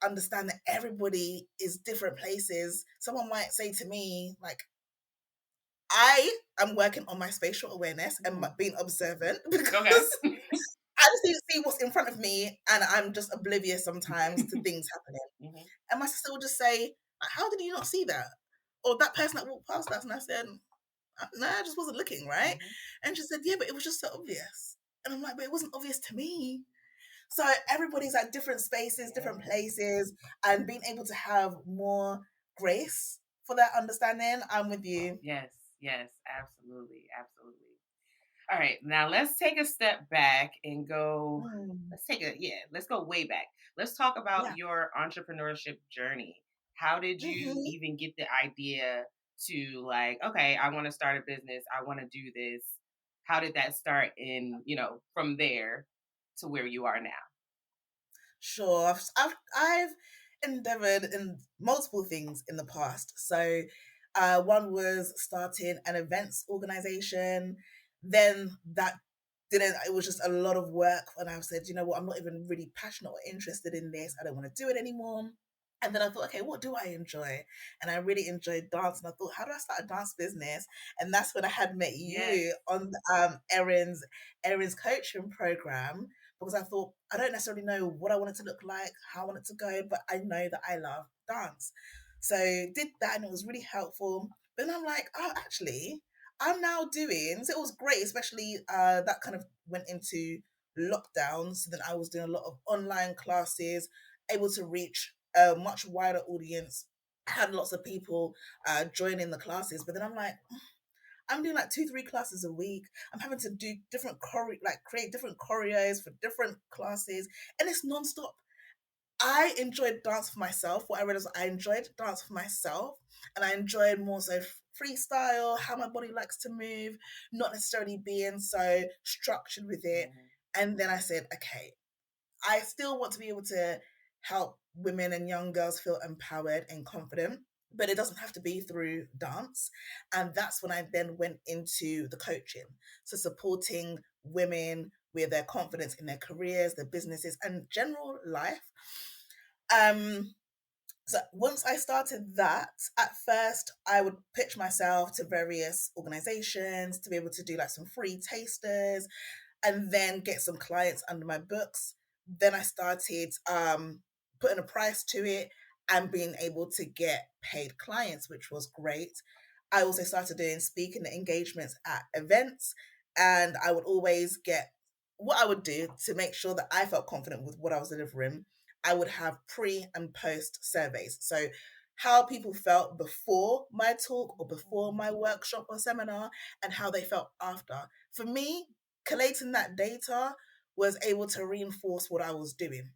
Speaker 2: understand that everybody is different places. Someone might say to me, like, I am working on my spatial awareness and
Speaker 1: Mhm.
Speaker 2: being observant
Speaker 1: Okay.
Speaker 2: because I just need to see what's in front of me and I'm just oblivious sometimes to things happening.
Speaker 1: Mhm.
Speaker 2: And my sister would just say, how did you not see that? Or that person that walked past us. And I said, no, I just wasn't looking, right?
Speaker 1: Mhm.
Speaker 2: And she said, yeah, but it was just so obvious. And I'm like, but it wasn't obvious to me. So everybody's at different spaces, different
Speaker 1: Yeah.
Speaker 2: places, and being able to have more grace for that understanding. I'm with you.
Speaker 1: Yes. Yes. Absolutely. Absolutely. All right. Now let's take a step back and go.
Speaker 2: Mm,
Speaker 1: Let's go way back. Let's talk about
Speaker 2: yeah.
Speaker 1: your entrepreneurship journey. How did you
Speaker 2: Hmm.
Speaker 1: even get the idea to like, okay, I want to start a business. I want to do this. How did that start in, from there to where you are now?
Speaker 2: Sure. I've endeavored in multiple things in the past. So, one was starting an events organization. Then that didn't, it was just a lot of work. And I said, you know what, I'm not even really passionate or interested in this. I don't want to do it anymore. And then I thought, okay, what do I enjoy? And I really enjoyed dance. And I thought, how do I start a dance business? And that's when I had met
Speaker 1: Yes.
Speaker 2: you on Erin's coaching program, because I thought I don't necessarily know what I want it to look like, how I want it to go, but I know that I love dance. So did that and it was really helpful. But then I'm like, oh, actually, I'm now doing, so it was great, especially that kind of went into lockdown. So then I was doing a lot of online classes, able to reach a much wider audience. I had lots of people joining the classes, but then I'm like, I'm doing like 2, 3 classes a week. I'm having to do different create different choreos for different classes, and it's nonstop. I enjoyed dance for myself. What I realized, I enjoyed dance for myself, and I enjoyed more so freestyle, how my body likes to move, not necessarily being so structured with it.
Speaker 1: Mhm.
Speaker 2: And then I said, okay, I still want to be able to help women and young girls feel empowered and confident, but it doesn't have to be through dance. And that's when I then went into the coaching. So supporting women with their confidence in their careers, their businesses, and general life. Um, so once I started that, at first I would pitch myself to various organizations to be able to do like some free tasters and then get some clients under my books. Then I started putting a price to it and being able to get paid clients, which was great. I also started doing speaking engagements at events, and I would always get what I would do to make sure that I felt confident with what I was delivering. I would have pre and post surveys. So, how people felt before my talk or before my workshop or seminar, and how they felt after. For me, collating that data was able to reinforce what I was doing.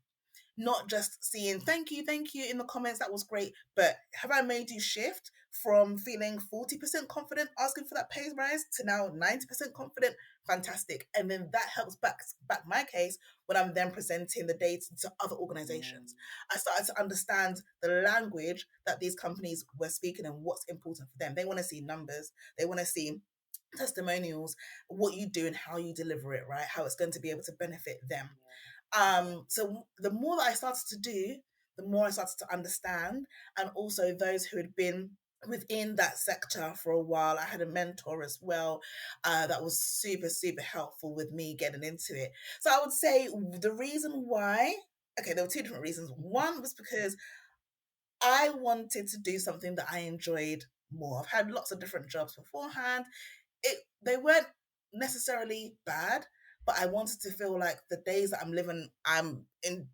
Speaker 2: Not just seeing thank you in the comments, that was great, but have I made you shift from feeling 40% confident asking for that pay rise to now 90% confident? Fantastic. And then that helps back my case when I'm then presenting the data to other organizations. I started to understand the language that these companies were speaking and what's important for them. They want to see numbers, they want to see testimonials, what you do and how you deliver it, right? How it's going to be able to benefit them. So the more that I started to do, the more I started to understand, and also those who had been within that sector for a while. I had a mentor as well that was super helpful with me getting into it. So I would say the reason why, okay, there were two different reasons. One was because I wanted to do something that I enjoyed more. I've had lots of different jobs beforehand. They weren't necessarily bad, but I wanted to feel like the days that I'm living,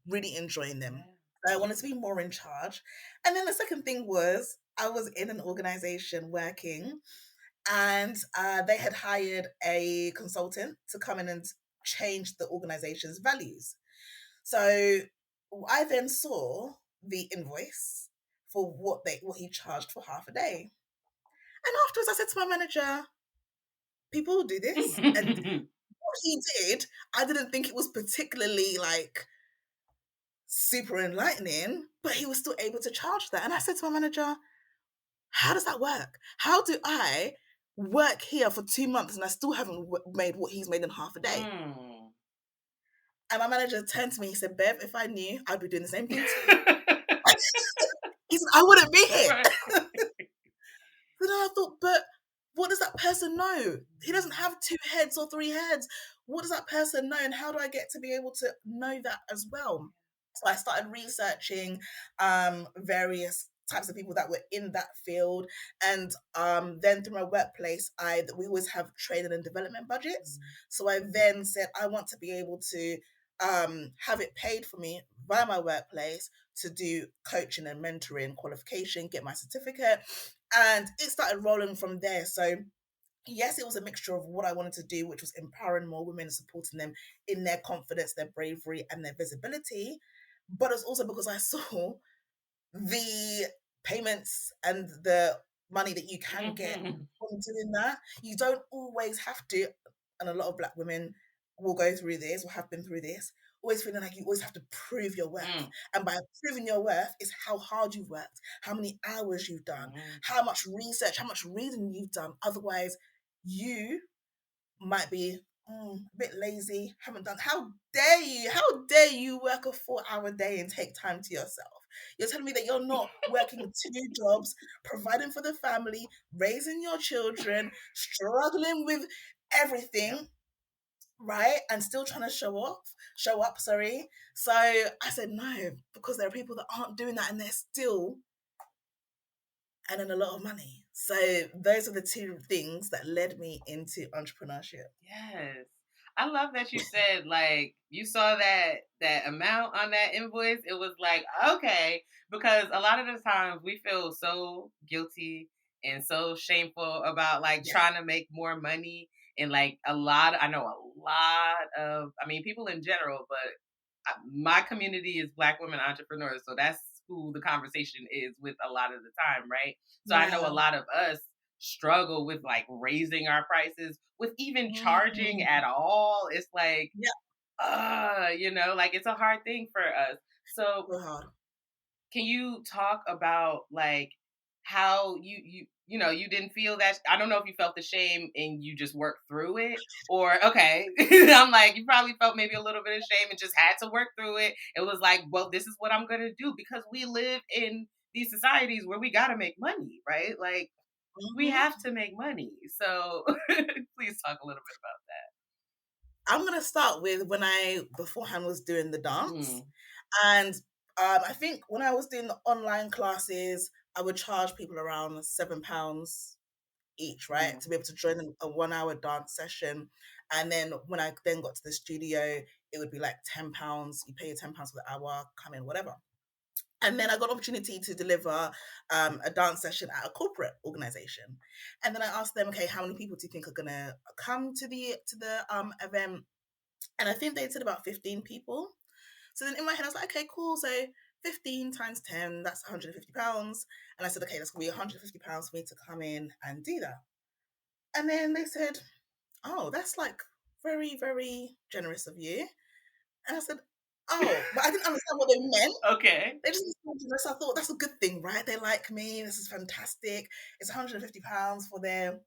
Speaker 2: really enjoying them. I wanted to be more in charge. And then the second thing was I was in an organization working, and they had hired a consultant to come in and change the organization's values. So I then saw the invoice for what he charged for half a day. And afterwards I said to my manager, people do this. And what he did, I didn't think it was particularly like super enlightening, but he was still able to charge that. And I said to my manager, how does that work? How do I work here for 2 months and I still haven't made what he's made in half a day? And my manager turned to me, he said, Bev, if I knew, I'd be doing the same thing too. He said, I wouldn't be here. Right. Then I thought, but what does that person know? He doesn't have 2 heads or 3 heads. What does that person know? And how do I get to be able to know that as well? So I started researching various types of people that were in that field. And then through my workplace, we always have training and development budgets. So I then said, I want to be able to have it paid for me by my workplace to do coaching and mentoring, qualification, get my certificate. And it started rolling from there. So yes, it was a mixture of what I wanted to do, which was empowering more women and supporting them in their confidence, their bravery, and their visibility. But it's also because I saw the payments and the money that you can get from doing that. You don't always have to, and a lot of Black women will go through this or have been through this, always feeling like you always have to prove your worth. And by proving your worth is how hard you've worked, how many hours you've done, how much research, how much reading you've done. Otherwise, you might be a bit lazy, haven't done. How dare you work a 4-hour day and take time to yourself? You're telling me that you're not working 2 jobs, providing for the family, raising your children, struggling with everything, right? And still trying to show up, sorry. So I said no, because there are people that aren't doing that and they're still earning a lot of money. So those are the 2 things that led me into entrepreneurship.
Speaker 1: Yes. I love that you said, like, you saw that amount on that invoice. It was like, okay, because a lot of the times we feel so guilty and so shameful about like trying to make more money. And like I know a lot of, I mean, people in general, but my community is Black women entrepreneurs. So that's who the conversation is with a lot of the time, right? So I know a lot of us struggle with like raising our prices, with even charging at all. It's like, like it's a hard thing for us. So can you talk about like how you didn't feel that? I don't know if you felt the shame and you just worked through it, or okay, I'm like, you probably felt maybe a little bit of shame and just had to work through it. It was like, well, this is what I'm gonna do, because we live in these societies where we gotta make money, right? Like we have to make money. So please talk a little bit about that.
Speaker 2: I'm gonna start with when I beforehand was doing the dance. And I think when I was doing the online classes, I would charge people around £7 each, right? To be able to join a 1-hour dance session. And then when I then got to the studio, it would be like £10. You pay your £10 for the hour, come in, whatever. And then I got an opportunity to deliver a dance session at a corporate organization. And then I asked them, okay, how many people do you think are gonna come to the event? And I think they said about 15 people. So then in my head, I was like, okay, cool. So 15 times 10, that's £150. And I said, okay, that's gonna be £150 for me to come in and do that. And then they said, oh, that's like very, very generous of you. And I said, oh, but I didn't understand what they meant.
Speaker 1: Okay.
Speaker 2: They just said generous. I thought that's a good thing, right? They like me. This is fantastic. It's £150 for their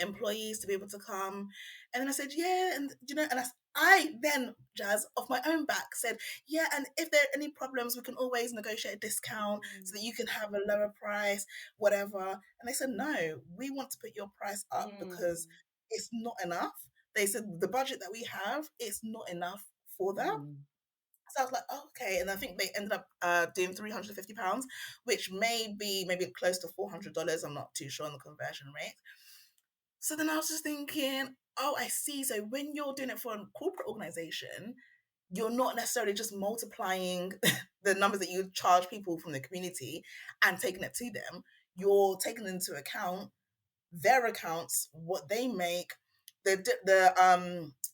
Speaker 2: employees to be able to come. And then I said, yeah, and and I then, Jazz, off my own back said, yeah, and if there are any problems, we can always negotiate a discount so that you can have a lower price, whatever. And they said, no, we want to put your price up because it's not enough. They said the budget that we have, it's not enough for that. So I was like, oh, okay. And I think they ended up doing £350, which may be maybe close to $400. I'm not too sure on the conversion rate. So then I was just thinking, oh, I see. So when you're doing it for a corporate organization, you're not necessarily just multiplying the numbers that you charge people from the community and taking it to them. You're taking into account their accounts, what they make, the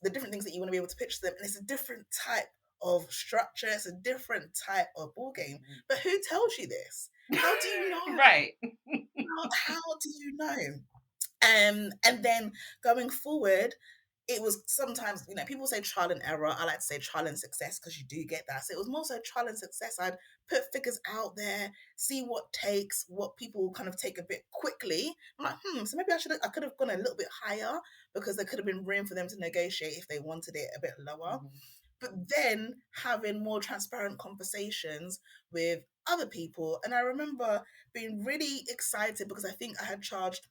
Speaker 2: different things that you want to be able to pitch to them, and it's a different type of structure. It's a different type of ball game. But who tells you this? How do you know?
Speaker 1: Right.
Speaker 2: How do you know? And then going forward, it was sometimes, people say trial and error. I like to say trial and success because you do get that. So it was more so trial and success. I'd put figures out there, see what takes, what people kind of take a bit quickly. I'm like, so maybe I could have gone a little bit higher because there could have been room for them to negotiate if they wanted it a bit lower. But then having more transparent conversations with other people. And I remember being really excited because I think I had charged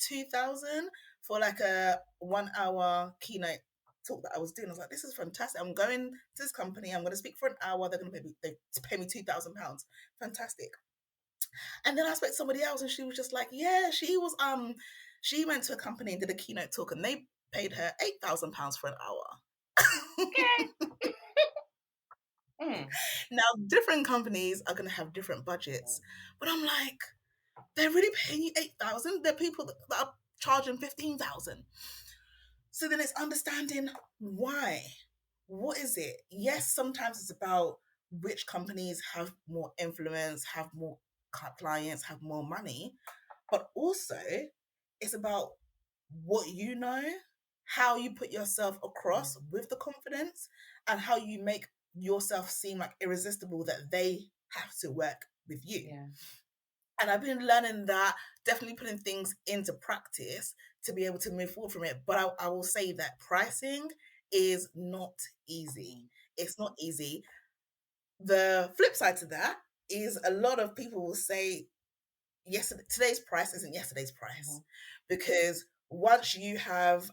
Speaker 2: 2,000 for like a 1 hour keynote talk that I was doing. I was like, this is fantastic. I'm going to this company. I'm going to speak for an hour. They're going to pay me £2,000. Fantastic. And then I spoke to somebody else, and she was just like, yeah, she went to a company and did a keynote talk, and they paid her £8,000 for an hour.
Speaker 1: Okay.
Speaker 2: Now, different companies are going to have different budgets, but I'm like, they're really paying you 8,000. There are people that are charging 15,000. So then it's understanding why. What is it? Yes, sometimes it's about which companies have more influence, have more clients, have more money, but also it's about what you know, how you put yourself across with the confidence, and how you make yourself seem like irresistible that they have to work with you.
Speaker 1: Yeah.
Speaker 2: And I've been learning that, definitely putting things into practice to be able to move forward from it. But I will say that pricing is not easy. It's not easy. The flip side to that is a lot of people will say, today's price isn't yesterday's price. Because once you have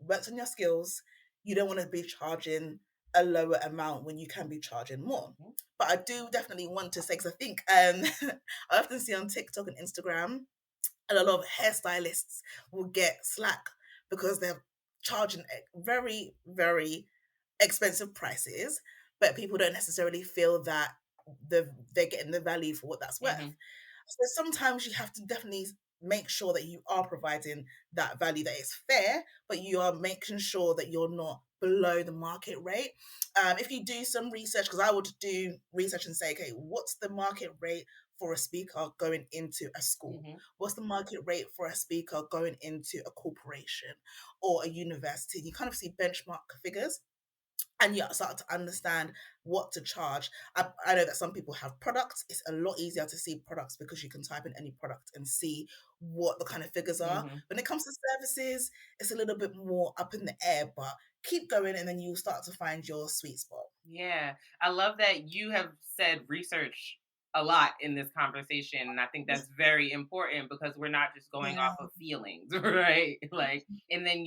Speaker 2: worked on your skills, you don't want to be charging a lower amount when you can be charging more. But I do definitely want to say, because I think I often see on TikTok and Instagram, and a lot of hairstylists will get slack because they're charging very, very expensive prices, but people don't necessarily feel that they're getting the value for what that's worth. So sometimes you have to definitely make sure that you are providing that value that is fair, but you are making sure that you're not below the market rate. If you do some research, because I would do research and say, okay, what's the market rate for a speaker going into a school? What's the market rate for a speaker going into a corporation or a university? You kind of see benchmark figures, and you start to understand what to charge. I know that some people have products. It's a lot easier to see products because you can type in any product and see what the kind of figures are. When it comes to services, it's a little bit more up in the air, but keep going and then you'll start to find your sweet spot.
Speaker 1: Yeah. I love that you have said research a lot in this conversation. And I think that's very important because we're not just going off of feelings, right? Like, and then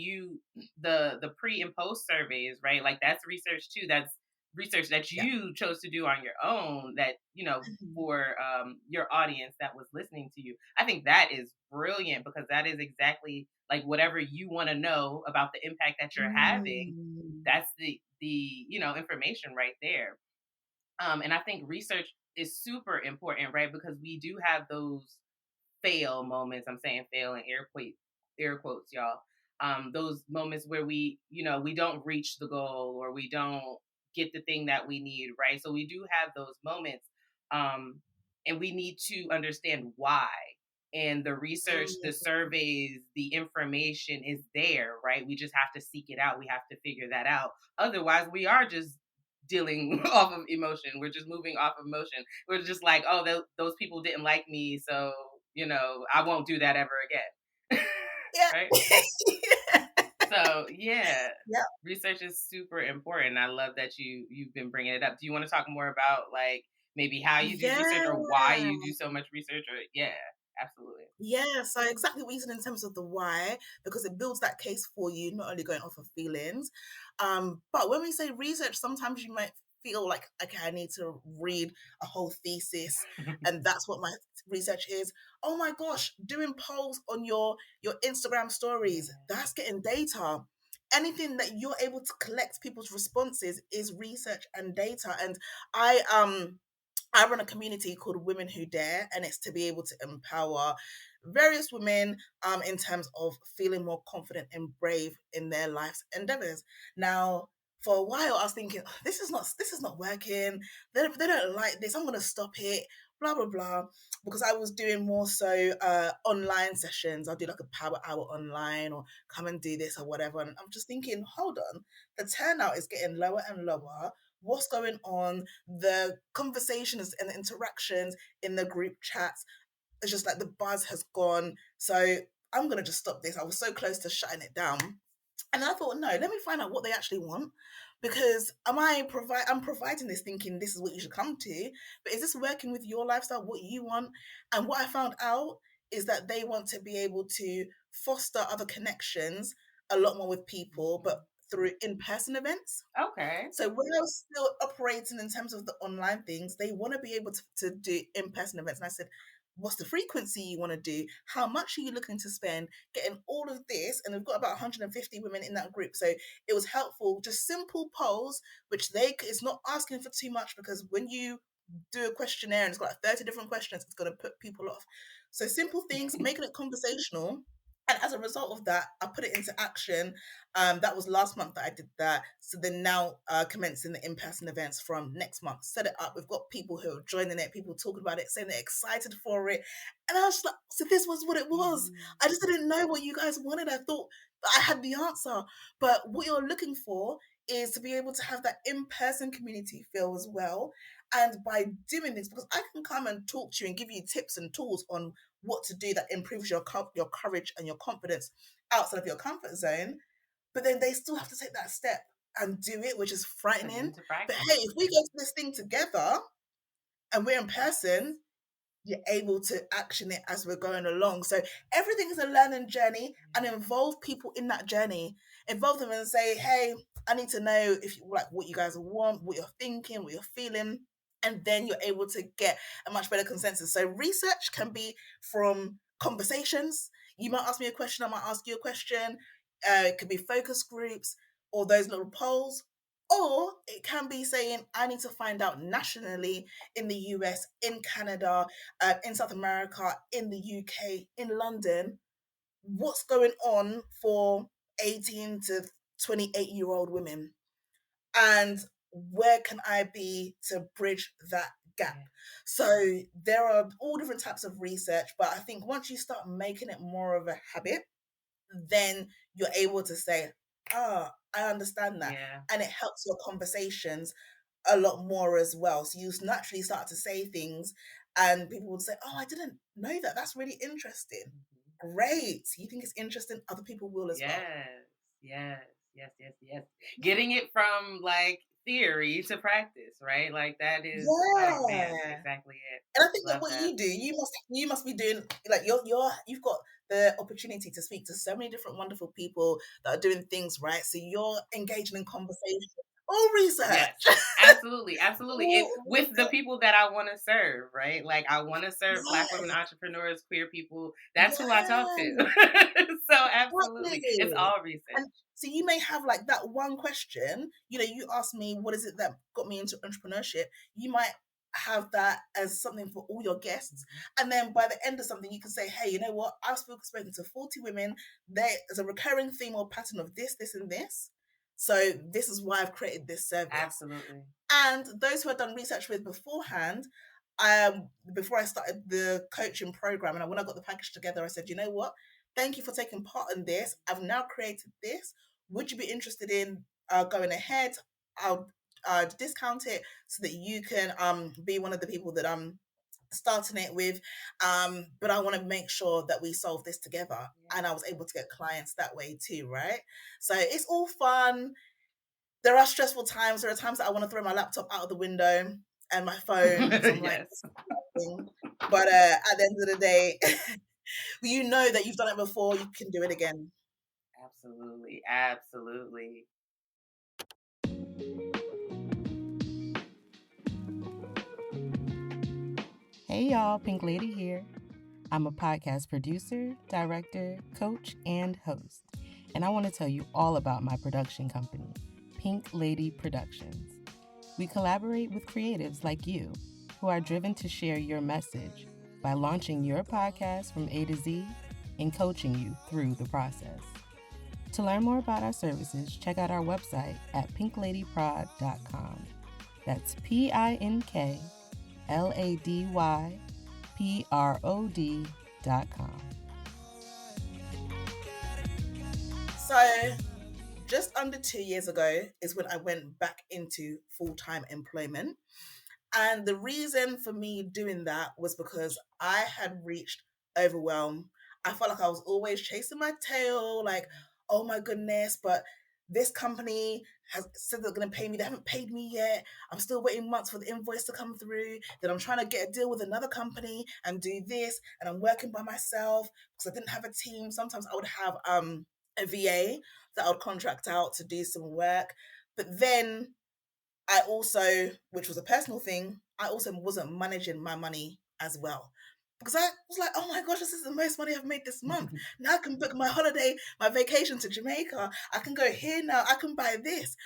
Speaker 1: the pre and post surveys, right? Like that's research too. That's research that you chose to do on your own that, for your audience that was listening to you. I think that is brilliant because that is exactly like whatever you want to know about the impact that you're having. That's the information right there. And I think research is super important, right? Because we do have those fail moments. I'm saying fail in air quotes, y'all. Those moments where we don't reach the goal or we don't get the thing that we need, right? So we do have those moments. And we need to understand why. And the research, the
Speaker 2: Mm.
Speaker 1: surveys, the information is there, right? We just have to seek it out. We have to figure that out. Otherwise, we are just dealing off of emotion. We're just moving off of emotion. We're just like, oh, those people didn't like me, so I won't do that ever again. Right?
Speaker 2: Yeah.
Speaker 1: So yeah,
Speaker 2: Yeah.
Speaker 1: research is super important. I love that you've been bringing it up. Do you want to talk more about like maybe how you do research or why
Speaker 2: Yeah.
Speaker 1: you do so much research? Or yeah, absolutely.
Speaker 2: Yeah, so exactly what you said in terms of the why, because it builds that case for you, not only going off of feelings. But when we say research, sometimes you might feel like, okay, I need to read a whole thesis, and that's what my research is. Oh my gosh, doing polls on your Instagram stories, that's getting data. Anything that you're able to collect people's responses is research and data. And I run a community called Women Who Dare, and it's to be able to empower various women in terms of feeling more confident and brave in their life's endeavors. Now, for a while, I was thinking, "Oh, this is not working. They don't like this. I'm gonna stop it. Blah blah blah." Because I was doing more so online sessions. I'll do like a power hour online or come and do this or whatever. And I'm just thinking, hold on, the turnout is getting lower and lower. What's going on? The conversations and the interactions in the group chats, it's just like the buzz has gone. So I'm gonna just stop this. I was so close to shutting it down. And I thought, no, let me find out what they actually want. Because I'm providing this thinking this is what you should come to, but is this working with your lifestyle, what you want? And what I found out is that they want to be able to foster other connections a lot more with people, but through in-person events.
Speaker 1: Okay.
Speaker 2: So when I was still operating in terms of the online things, they want to be able to do in-person events. And I said, what's the frequency you want to do? How much are you looking to spend? Getting all of this. And we've got about 150 women in that group. So it was helpful, just simple polls, which it's not asking for too much, because when you do a questionnaire and it's got like 30 different questions, it's going to put people off. So simple things, making it conversational. And as a result of that, I put it into action. That was last month that I did that. So then now commencing the in-person events from next month. Set it up. We've got people who are joining it, people talking about it, saying they're excited for it. And I was like, so this was what it was. I just didn't know what you guys wanted. I thought I had the answer. But what you're looking for is to be able to have that in-person community feel as well. And by doing this, because I can come and talk to you and give you tips and tools on what to do that improves your courage and your confidence outside of your comfort zone, but then they still have to take that step and do it, which is frightening. But hey, if we go to this thing together and we're in person, you're able to action it as we're going along. So everything is a learning journey, and involve people in that journey. Involve them and say, hey, I need to know if you like what you guys want, what you're thinking, what you're feeling. And then you're able to get a much better consensus. So research can be from conversations. You might ask me a question, I might ask you a question. It could be focus groups or those little polls. Or it can be saying, I need to find out nationally in the US, in Canada, in South America, in the UK, in London, what's going on for 18 to 28-year-old women, and where can I be to bridge that gap? So there are all different types of research, but I think once you start making it more of a habit, then you're able to say, I understand that.
Speaker 1: Yeah.
Speaker 2: And it helps your conversations a lot more as well. So you naturally start to say things and people would say, oh, I didn't know that. That's really interesting. Great. You think it's interesting, other people will as well.
Speaker 1: Yes. Getting it from like theory to practice, right? Like that is, oh man,
Speaker 2: Yeah.
Speaker 1: exactly it.
Speaker 2: And I think that
Speaker 1: Love
Speaker 2: what
Speaker 1: that.
Speaker 2: you do, you must be doing, like you've got the opportunity to speak to so many different wonderful people that are doing things right. So you're engaging in conversation. All research.
Speaker 1: Yes, absolutely. It's
Speaker 2: All
Speaker 1: with the
Speaker 2: research.
Speaker 1: people that I want to serve, right? Like I want to serve Black women
Speaker 2: Yes.
Speaker 1: entrepreneurs, queer people. That's who I talk to.
Speaker 2: Yes.
Speaker 1: So absolutely, it's
Speaker 2: Exactly.
Speaker 1: all research.
Speaker 2: And so you may have like that one question, you asked me, what is it that got me into entrepreneurship? You might have that as something for all your guests. And then by the end of something, you can say, hey, you know what? I've spoken to 40 women. There's a recurring theme or pattern of this, this, and this. So this is why I've created this service.
Speaker 1: Absolutely.
Speaker 2: And those who I've done research with beforehand, before I started the coaching program, and when I got the package together, I said, you know what? Thank you for taking part in this. I've now created this. Would you be interested in going ahead? I'll discount it so that you can be one of the people that I'm starting it with. But I want to make sure that we solve this together. Yeah. And I was able to get clients that way too, right? So it's all fun. There are stressful times. There are times that I want to throw my laptop out of the window and my phone. I'm like, but at the end of the day, you know that you've done it before. You can do it again.
Speaker 1: Absolutely. Absolutely. Hey y'all, Pink Lady here. I'm a podcast producer, director, coach, and host. And I want to tell you all about my production company, Pink Lady Productions. We collaborate with creatives like you who are driven to share your message by launching your podcast from A to Z and coaching you through the process. To learn more about our services, check out our website at pinkladyprod.com. That's PINKLADYPROD.com.
Speaker 2: So, just under 2 years ago is when I went back into full-time employment. And the reason for me doing that was because I had reached overwhelm. I felt like I was always chasing my tail, like, oh my goodness, but this company has said they're going to pay me. They haven't paid me yet. I'm still waiting months for the invoice to come through. Then I'm trying to get a deal with another company and do this. And I'm working by myself because I didn't have a team. Sometimes I would have a VA that I would contract out to do some work. But then I also, which was a personal thing, I also wasn't managing my money as well. Because I was like, oh my gosh, this is the most money I've made this month. Now I can book my holiday, my vacation to Jamaica. I can go here now. I can buy this.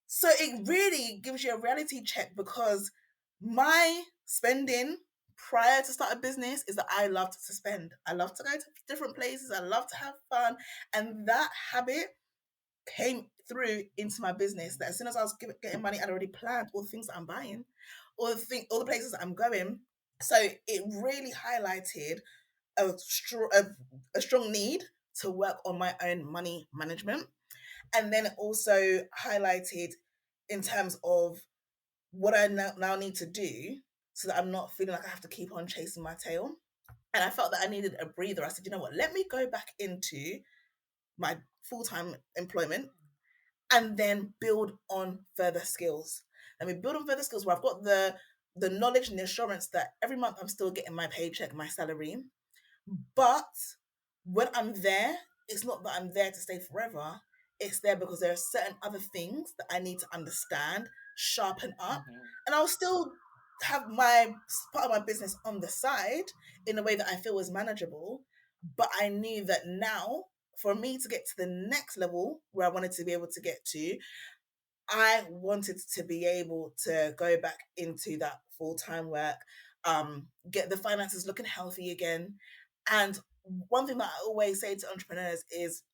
Speaker 2: So it really gives you a reality check, because my spending prior to start a business is that I love to spend. I love to go to different places. I love to have fun. And that habit came through into my business, that as soon as I was getting money, I'd already planned all the things that I'm buying, all the places that I'm going. So it really highlighted a strong need to work on my own money management. And then it also highlighted in terms of what I now need to do so that I'm not feeling like I have to keep on chasing my tail. And I felt that I needed a breather. I said, you know what, let me go back into my full-time employment and then build on further skills. Let me build on further skills where I've got the knowledge and the assurance that every month I'm still getting my paycheck, my salary. But when I'm there, it's not that I'm there to stay forever. It's there because there are certain other things that I need to understand, sharpen up, and I'll still have my part of my business on the side in a way that I feel is manageable. But I knew that now, for me to get to the next level where I wanted to be able to get to, I wanted to be able to go back into that full-time work, get the finances looking healthy again. And one thing that I always say to entrepreneurs is,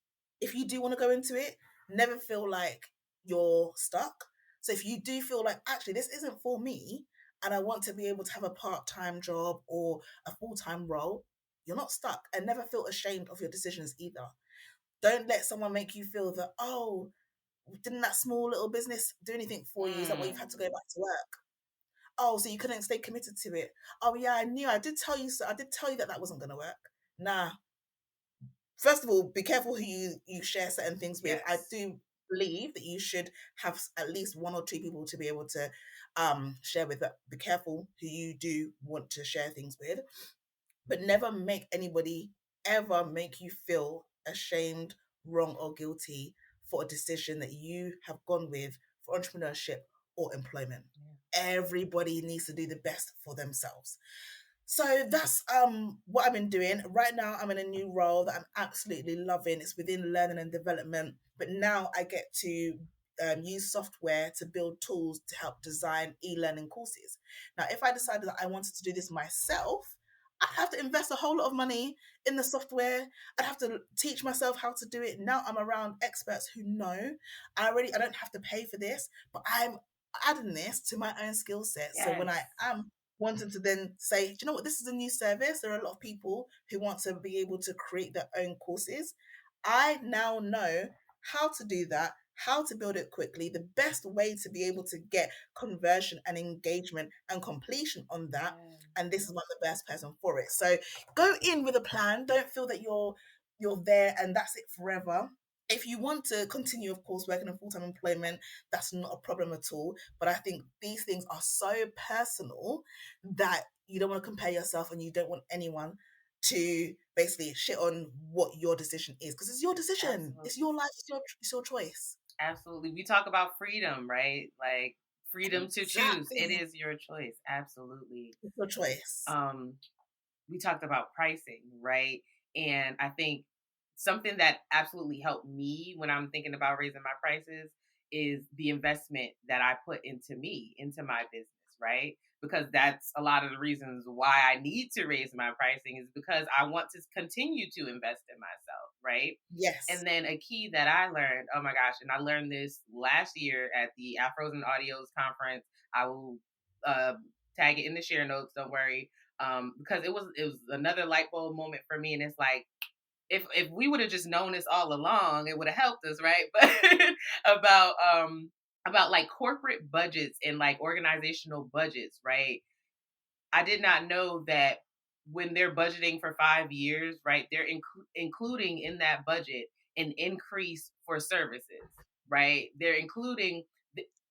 Speaker 2: if you do want to go into it, never feel like you're stuck. So if you do feel like, actually, this isn't for me, and I want to be able to have a part-time job or a full-time role, you're not stuck. And never feel ashamed of your decisions either. Don't let someone make you feel that, oh, didn't that small little business do anything for you? Is that why you've had to go back to work? Oh, so you couldn't stay committed to it? Oh yeah, I knew. I did tell you so. I did tell you that wasn't going to work. Nah. First of all, be careful who you share certain things with. Yes. I do believe that you should have at least one or two people to be able to share with. But be careful who you do want to share things with. But never make anybody ever make you feel ashamed, wrong, or guilty for a decision that you have gone with for entrepreneurship or employment. Yeah. Everybody needs to do the best for themselves. So that's what I've been doing. Right now, I'm in a new role that I'm absolutely loving. It's within learning and development. But now I get to use software to build tools to help design e-learning courses. Now, if I decided that I wanted to do this myself, I'd have to invest a whole lot of money in the software. I'd have to teach myself how to do it. Now I'm around experts who know. I don't have to pay for this, but I'm adding this to my own skill set. So when
Speaker 1: Yes.
Speaker 2: I am wanting to then say, do you know what, this is a new service. There are a lot of people who want to be able to create their own courses. I now know how to do that, how to build it quickly, the best way to be able to get conversion and engagement and completion on that. And this is one of the best person for it. So go in with a plan. Don't feel that you're there and that's it forever. If you want to continue, of course, working in full-time employment, that's not a problem at all. But I think these things are so personal that you don't want to compare yourself and you don't want anyone to basically shit on what your decision is, because it's your decision.
Speaker 1: Absolutely.
Speaker 2: It's your life. It's your choice.
Speaker 1: Absolutely. We talk about freedom, right? Like freedom to choose. It
Speaker 2: Exactly.
Speaker 1: is your choice. Absolutely.
Speaker 2: It's your choice.
Speaker 1: We talked about pricing, right? And I think something that absolutely helped me when I'm thinking about raising my prices is the investment that I put into me, into my business, right? Because that's a lot of the reasons why I need to raise my pricing is because I want to continue to invest in myself, right?
Speaker 2: Yes.
Speaker 1: And then a key that I learned, oh my gosh, and I learned this last year at the Afros and Audios conference. I will uh, tag it in the share notes. Don't worry, because it was another light bulb moment for me, and it's like if we would have just known this all along, it would have helped us, right? But about about like corporate budgets and like organizational budgets, right? I did not know that when they're budgeting for 5 years, right, they're including in that budget an increase for services, right? They're including,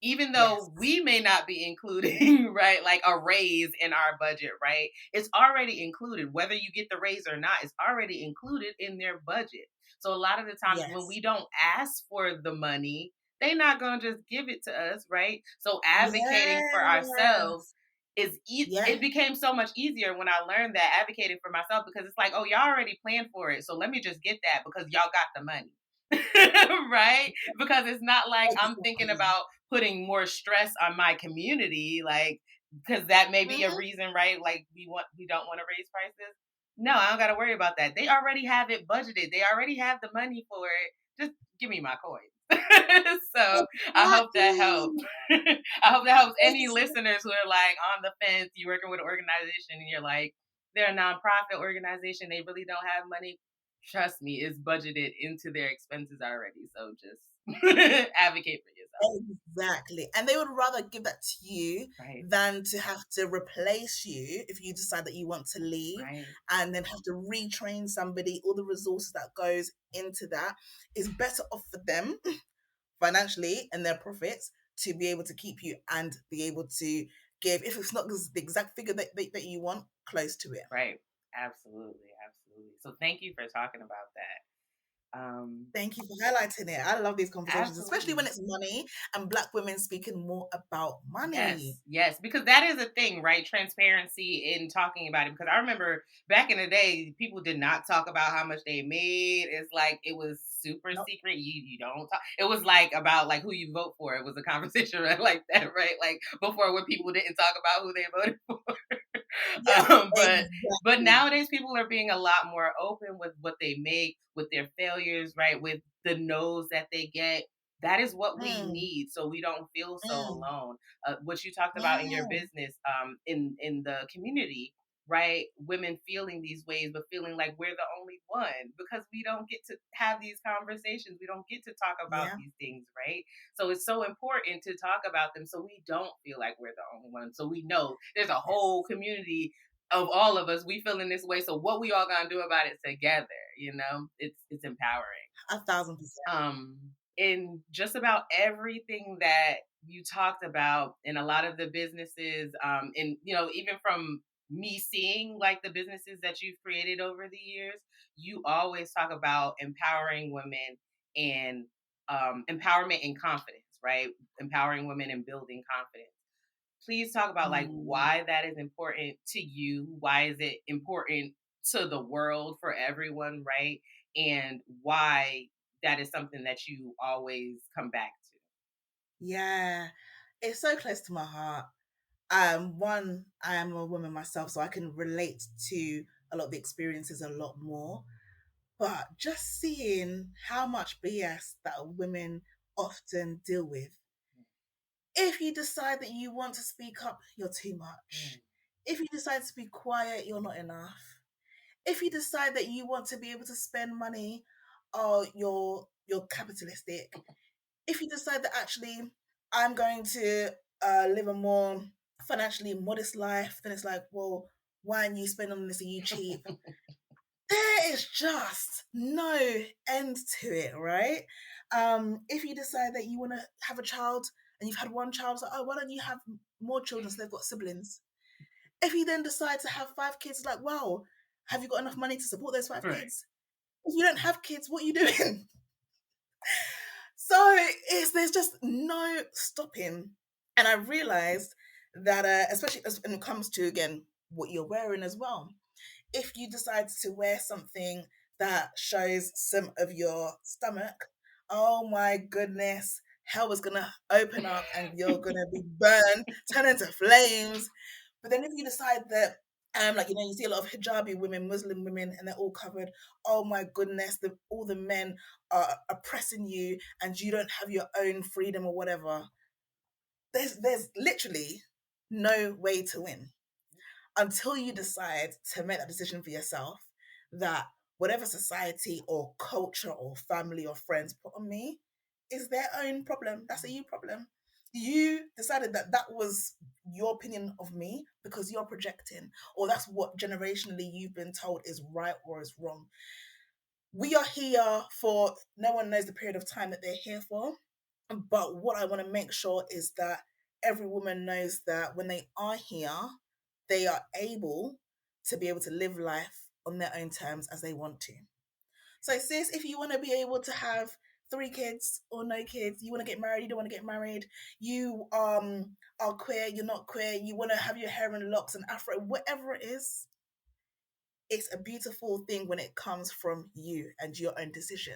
Speaker 1: even
Speaker 2: Yes.
Speaker 1: though we may not be including, right, like a raise in our budget, right? It's already included. Whether you get the raise or not, it's already included in their budget. So a lot of the times when
Speaker 2: Yes.
Speaker 1: we don't ask for the money, they're not going to just give it to us, right? So advocating for ourselves
Speaker 2: Yes. Yeah.
Speaker 1: it became so much easier when I learned that, advocating for myself, because it's like, oh, y'all already planned for it, so let me just get that because y'all got the money. Right? Because it's not like I'm thinking
Speaker 2: Exactly.
Speaker 1: about putting more stress on my community, like, because that may be a
Speaker 2: Mm-hmm.
Speaker 1: reason, right? Like we don't want to raise prices. No, I don't got to worry about that. They already have it budgeted. They already have the money for it. Just give me my coin. So I hope that
Speaker 2: Exactly.
Speaker 1: helps. I hope that helps any
Speaker 2: Exactly.
Speaker 1: listeners who are like on the fence. You're working with an organization and you're like, they're a nonprofit organization. They really don't have money. Trust me, it's budgeted into their expenses already. So just advocate for yourself.
Speaker 2: Exactly. And they would rather give that to you
Speaker 1: Right.
Speaker 2: than to have to replace you if you decide that you want to leave
Speaker 1: Right.
Speaker 2: and then have to retrain somebody. All the resources that goes into that is better off for them financially and their profits to be able to keep you and be able to give, if it's not the exact figure that you want, close to it.
Speaker 1: Right. Absolutely. Absolutely. So thank you for talking about that.
Speaker 2: Thank you for highlighting it. I love these conversations, especially when
Speaker 1: Absolutely.
Speaker 2: it's money and Black women speaking more about money.
Speaker 1: Yes, yes, because that is a thing, right? Transparency in talking about it. Because I remember back in the day, people did not talk about how much they made. It's like it was super
Speaker 2: No,
Speaker 1: secret. You don't talk. It was like about like who you vote for. It was a conversation right, like that, right? Like before, when people didn't talk about who they voted for.
Speaker 2: yes,
Speaker 1: But
Speaker 2: exactly.
Speaker 1: nowadays people are being a lot more open with what they make, with their failures, right? With the no's that they get. That is what we
Speaker 2: Mm,
Speaker 1: need, so we don't feel so
Speaker 2: mm,
Speaker 1: alone. What you talked about in your
Speaker 2: mm.
Speaker 1: business, in the community, right? Women feeling these ways, but feeling like we're the only one because we don't get to have these conversations. We don't get to talk about
Speaker 2: Yeah,
Speaker 1: these things, right? So it's so important to talk about them so we don't feel like we're the only one. So we know there's a
Speaker 2: yes,
Speaker 1: whole community of all of us. We feeling this way. So what we all gonna do about it together? You know, it's empowering.
Speaker 2: 1,000%.
Speaker 1: In just about everything that you talked about in a lot of the businesses, and even from me seeing like the businesses that you've created over the years, you always talk about empowering women and empowerment and confidence, right? Empowering women and building confidence. Please talk about like
Speaker 2: Mm,
Speaker 1: why that is important to you. Why is it important to the world, for everyone, right? And why that is something that you always come back to.
Speaker 2: Yeah, it's so close to my heart. One, I am a woman myself, so I can relate to a lot of the experiences a lot more. But just seeing how much BS that women often deal with. If you decide that you want to speak up, you're too much. If you decide to be quiet, you're not enough. If you decide that you want to be able to spend money, oh, you're capitalistic. If you decide that actually I'm going to live a more financially modest life, then it's like, well, why aren't you spending on this? Are you cheap? There is just no end to it, right? If you decide that you want to have a child and you've had one child, it's like, oh, why don't you have more children so they've got siblings? If you then decide to have 5 kids, it's like, wow, have you got enough money to support those 5 kids? If you don't have kids, what are you doing? So there's just no stopping. And I realized that, especially when it comes to, again, what you're wearing as well, if you decide to wear something that shows some of your stomach, oh my goodness, hell is gonna open up and you're gonna be burned, turn into flames. But then if you decide that, like, you see a lot of hijabi women, Muslim women, and they're all covered. Oh my goodness, all the men are oppressing you, and you don't have your own freedom or whatever. There's literally no way to win until you decide to make that decision for yourself, that whatever society or culture or family or friends put on me is their own problem. That's a you problem. You decided that that was your opinion of me because you're projecting, or that's what generationally you've been told is right or is wrong. We are here for, no one knows the period of time that they're here for. But what I want to make sure is that every woman knows that when they are here, they are able to be able to live life on their own terms as they want to. So, sis, if you want to be able to have 3 kids or no kids, you want to get married, you don't want to get married, you are queer, you're not queer, you want to have your hair in locks and afro, whatever it is, it's a beautiful thing when it comes from you and your own decision.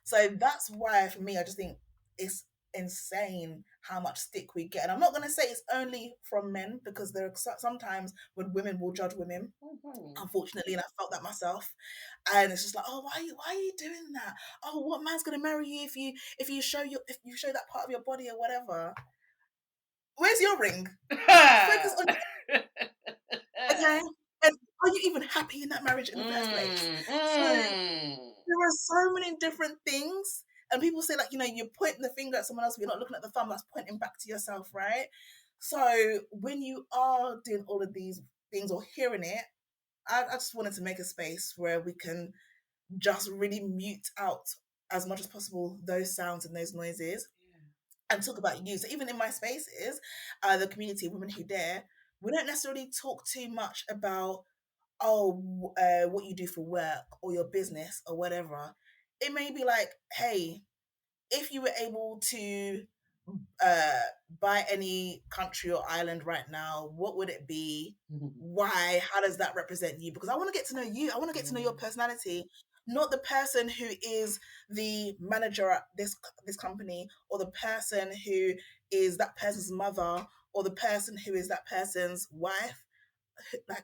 Speaker 2: So that's why, for me, I just think it's insane how much stick we get. And I'm not going to say it's only from men, because there are sometimes when women will judge women, unfortunately, and I felt that myself. And it's just like, oh, why are you doing that? Oh, what man's going to marry you if you show that part of your body or whatever? Where's your ring? Focus on okay. And are you even happy in that marriage in the first place? So there are so many different things. And people say, like, you're pointing the finger at someone else, but you're not looking at the thumb that's pointing back to yourself, right? So when you are doing all of these things or hearing it, I just wanted to make a space where we can just really mute out as much as possible those sounds and those noises, and talk about you. So even in my spaces, the community of Women Who Dare, we don't necessarily talk too much about, what you do for work or your business or whatever. It may be like, hey, if you were able to uh, buy any country or island right now, what would it be? Why? How does that represent you? Because I want to get to know you. I want to get to know your personality, not the person who is the manager at this company, or the person who is that person's mother, or the person who is that person's wife. Like,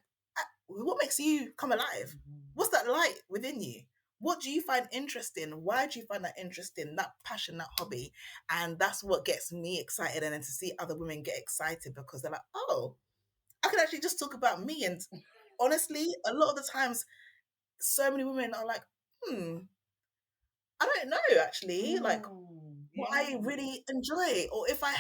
Speaker 2: what makes you come alive? What's that light within you? What do you find interesting? Why do you find that interesting? That passion, that hobby. And that's what gets me excited. And then to see other women get excited because they're like, oh, I can actually just talk about me. And honestly, a lot of the times, so many women are like, I don't know actually, like what I really enjoy, or if I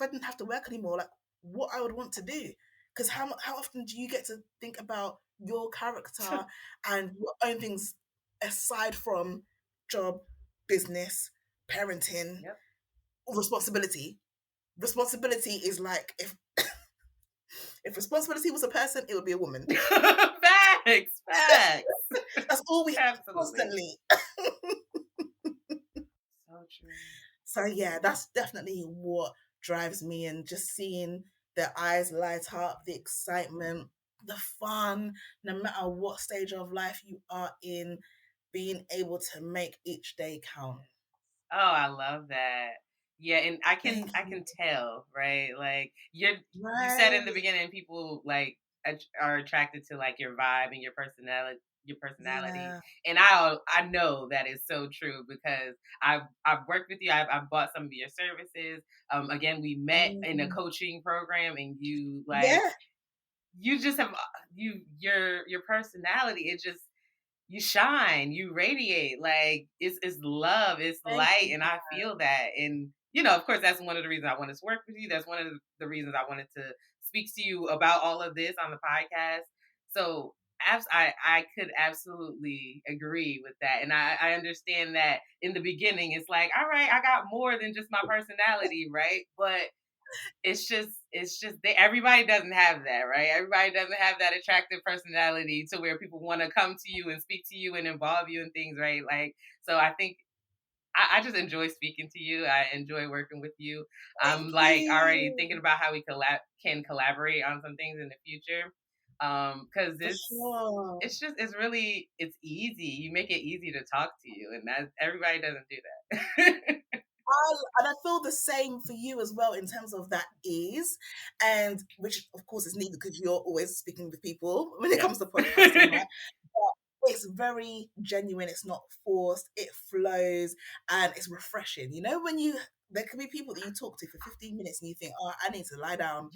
Speaker 2: didn't have to work anymore, like what I would want to do. Because how often do you get to think about your character and your own things aside from job, business, parenting, responsibility? Responsibility is like, if responsibility was a person, it would be a woman.
Speaker 1: Facts.
Speaker 2: That's all we have
Speaker 1: Absolutely.
Speaker 2: constantly.
Speaker 1: So true.
Speaker 2: So yeah, that's definitely what drives me, and just seeing their eyes light up, the excitement, the fun, no matter what stage of life you are in, being able to make each day count.
Speaker 1: Oh, I love that. Yeah, and
Speaker 2: Thank
Speaker 1: I
Speaker 2: you.
Speaker 1: can tell, right? Like you said in the
Speaker 2: Right.
Speaker 1: beginning, people like are attracted to like your vibe and your personality.
Speaker 2: Yeah.
Speaker 1: And I know that is so true because I've worked with you. I've bought some of your services. Again, we met in a
Speaker 2: Mm.
Speaker 1: coaching program, and you like
Speaker 2: Yeah.
Speaker 1: you just have your personality. It just you shine, you radiate. Like it's love, it's
Speaker 2: Thank
Speaker 1: light,
Speaker 2: you.
Speaker 1: and I feel that. And of course, that's one of the reasons I wanted to work with you. That's one of the reasons I wanted to speak to you about all of this on the podcast. So I could absolutely agree with that, and I understand that in the beginning it's like, all right, I got more than just my personality, right? But it's just everybody doesn't have that, right? Everybody doesn't have that attractive personality to where people want to come to you and speak to you and involve you in things, right? Like, so I think I just enjoy speaking to you. I enjoy working with you.
Speaker 2: Thank
Speaker 1: I'm like already
Speaker 2: you.
Speaker 1: thinking about how we can collaborate on some things in the future. Because
Speaker 2: For sure.
Speaker 1: it's easy. You make it easy to talk to you, and that everybody doesn't do that.
Speaker 2: And I feel the same for you as well in terms of that ease, and which of course is needed because you're always speaking with people when it
Speaker 1: Yep.
Speaker 2: comes to podcasting, right? But it's very genuine. It's not forced. It flows, and it's refreshing. You know, when you there can be people that you talk to for 15 minutes and you think, oh, I need to lie down.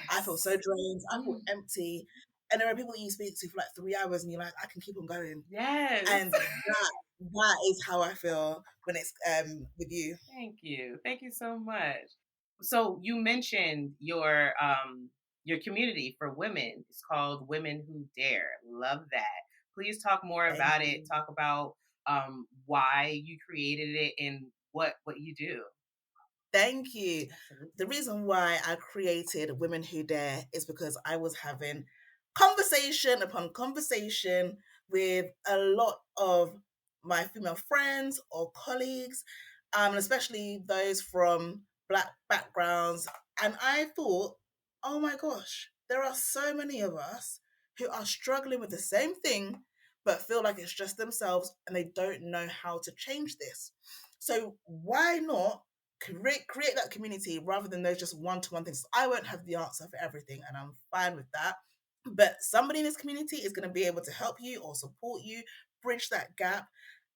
Speaker 2: I feel so
Speaker 1: Yes.
Speaker 2: drained. I feel
Speaker 1: Mm.
Speaker 2: empty. And there are people that you speak to for like 3 hours and you're like, I can keep on going.
Speaker 1: Yes.
Speaker 2: And that is how I feel when it's with you.
Speaker 1: Thank you. Thank you so much. So you mentioned your community for women. It's called Women Who Dare. Love that. Please talk more
Speaker 2: Thank
Speaker 1: about it.
Speaker 2: you.
Speaker 1: Talk about why you created it and what you do.
Speaker 2: Thank you. The
Speaker 1: Absolutely.
Speaker 2: reason why I created Women Who Dare is because I was having conversation upon conversation with a lot of my female friends or colleagues, especially those from Black backgrounds. And I thought, oh my gosh, there are so many of us who are struggling with the same thing, but feel like it's just themselves and they don't know how to change this. So, why not create that community rather than those just one-to-one things? I won't have the answer for everything and I'm fine with that, but somebody in this community is going to be able to help you or support you, bridge that gap,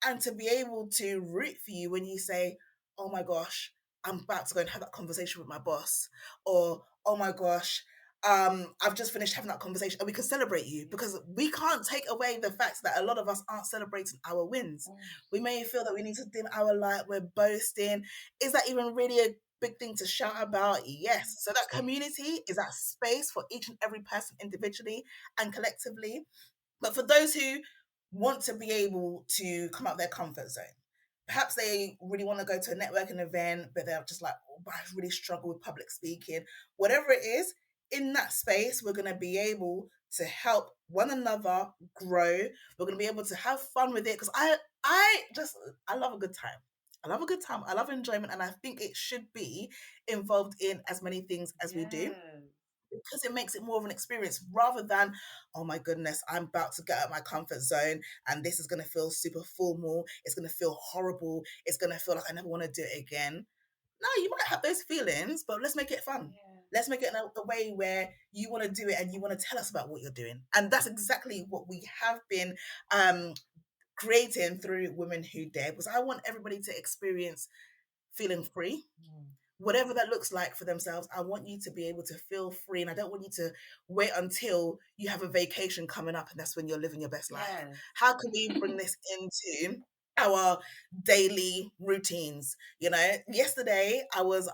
Speaker 2: and to be able to root for you when you say, oh my gosh, I'm about to go and have that conversation with my boss, or oh my gosh, I've just finished having that conversation, and we can celebrate you because we can't take away the fact that a lot of us aren't celebrating our wins.
Speaker 1: Mm.
Speaker 2: We may feel that we need to dim our light, we're boasting. Is that even really a big thing to shout about? Yes. So that community is that space for each and every person individually and collectively. But for those who want to be able to come out their comfort zone, perhaps they really want to go to a networking event, but they're just like, oh, but I really struggle with public speaking. Whatever it is, in that space, we're going to be able to help one another grow. We're going to be able to have fun with it because I love a good time. I love a good time. I love enjoyment, and I think it should be involved in as many things as we do
Speaker 1: Yes.
Speaker 2: because it makes it more of an experience rather than, oh my goodness, I'm about to get out of my comfort zone and this is going to feel super formal. It's going to feel horrible. It's going to feel like I never want to do it again. No, you might have those feelings, but let's make it fun.
Speaker 1: Yeah.
Speaker 2: Let's make it in a way where you want to do it and you want to tell us about what you're doing. And that's exactly what we have been um, creating through Women Who Dare, because I want everybody to experience feeling free,
Speaker 1: Mm.
Speaker 2: whatever that looks like for themselves. I want you to be able to feel free, and I don't want you to wait until you have a vacation coming up and that's when you're living your best life.
Speaker 1: Yes.
Speaker 2: How can we bring this into our daily routines? You know, yesterday I was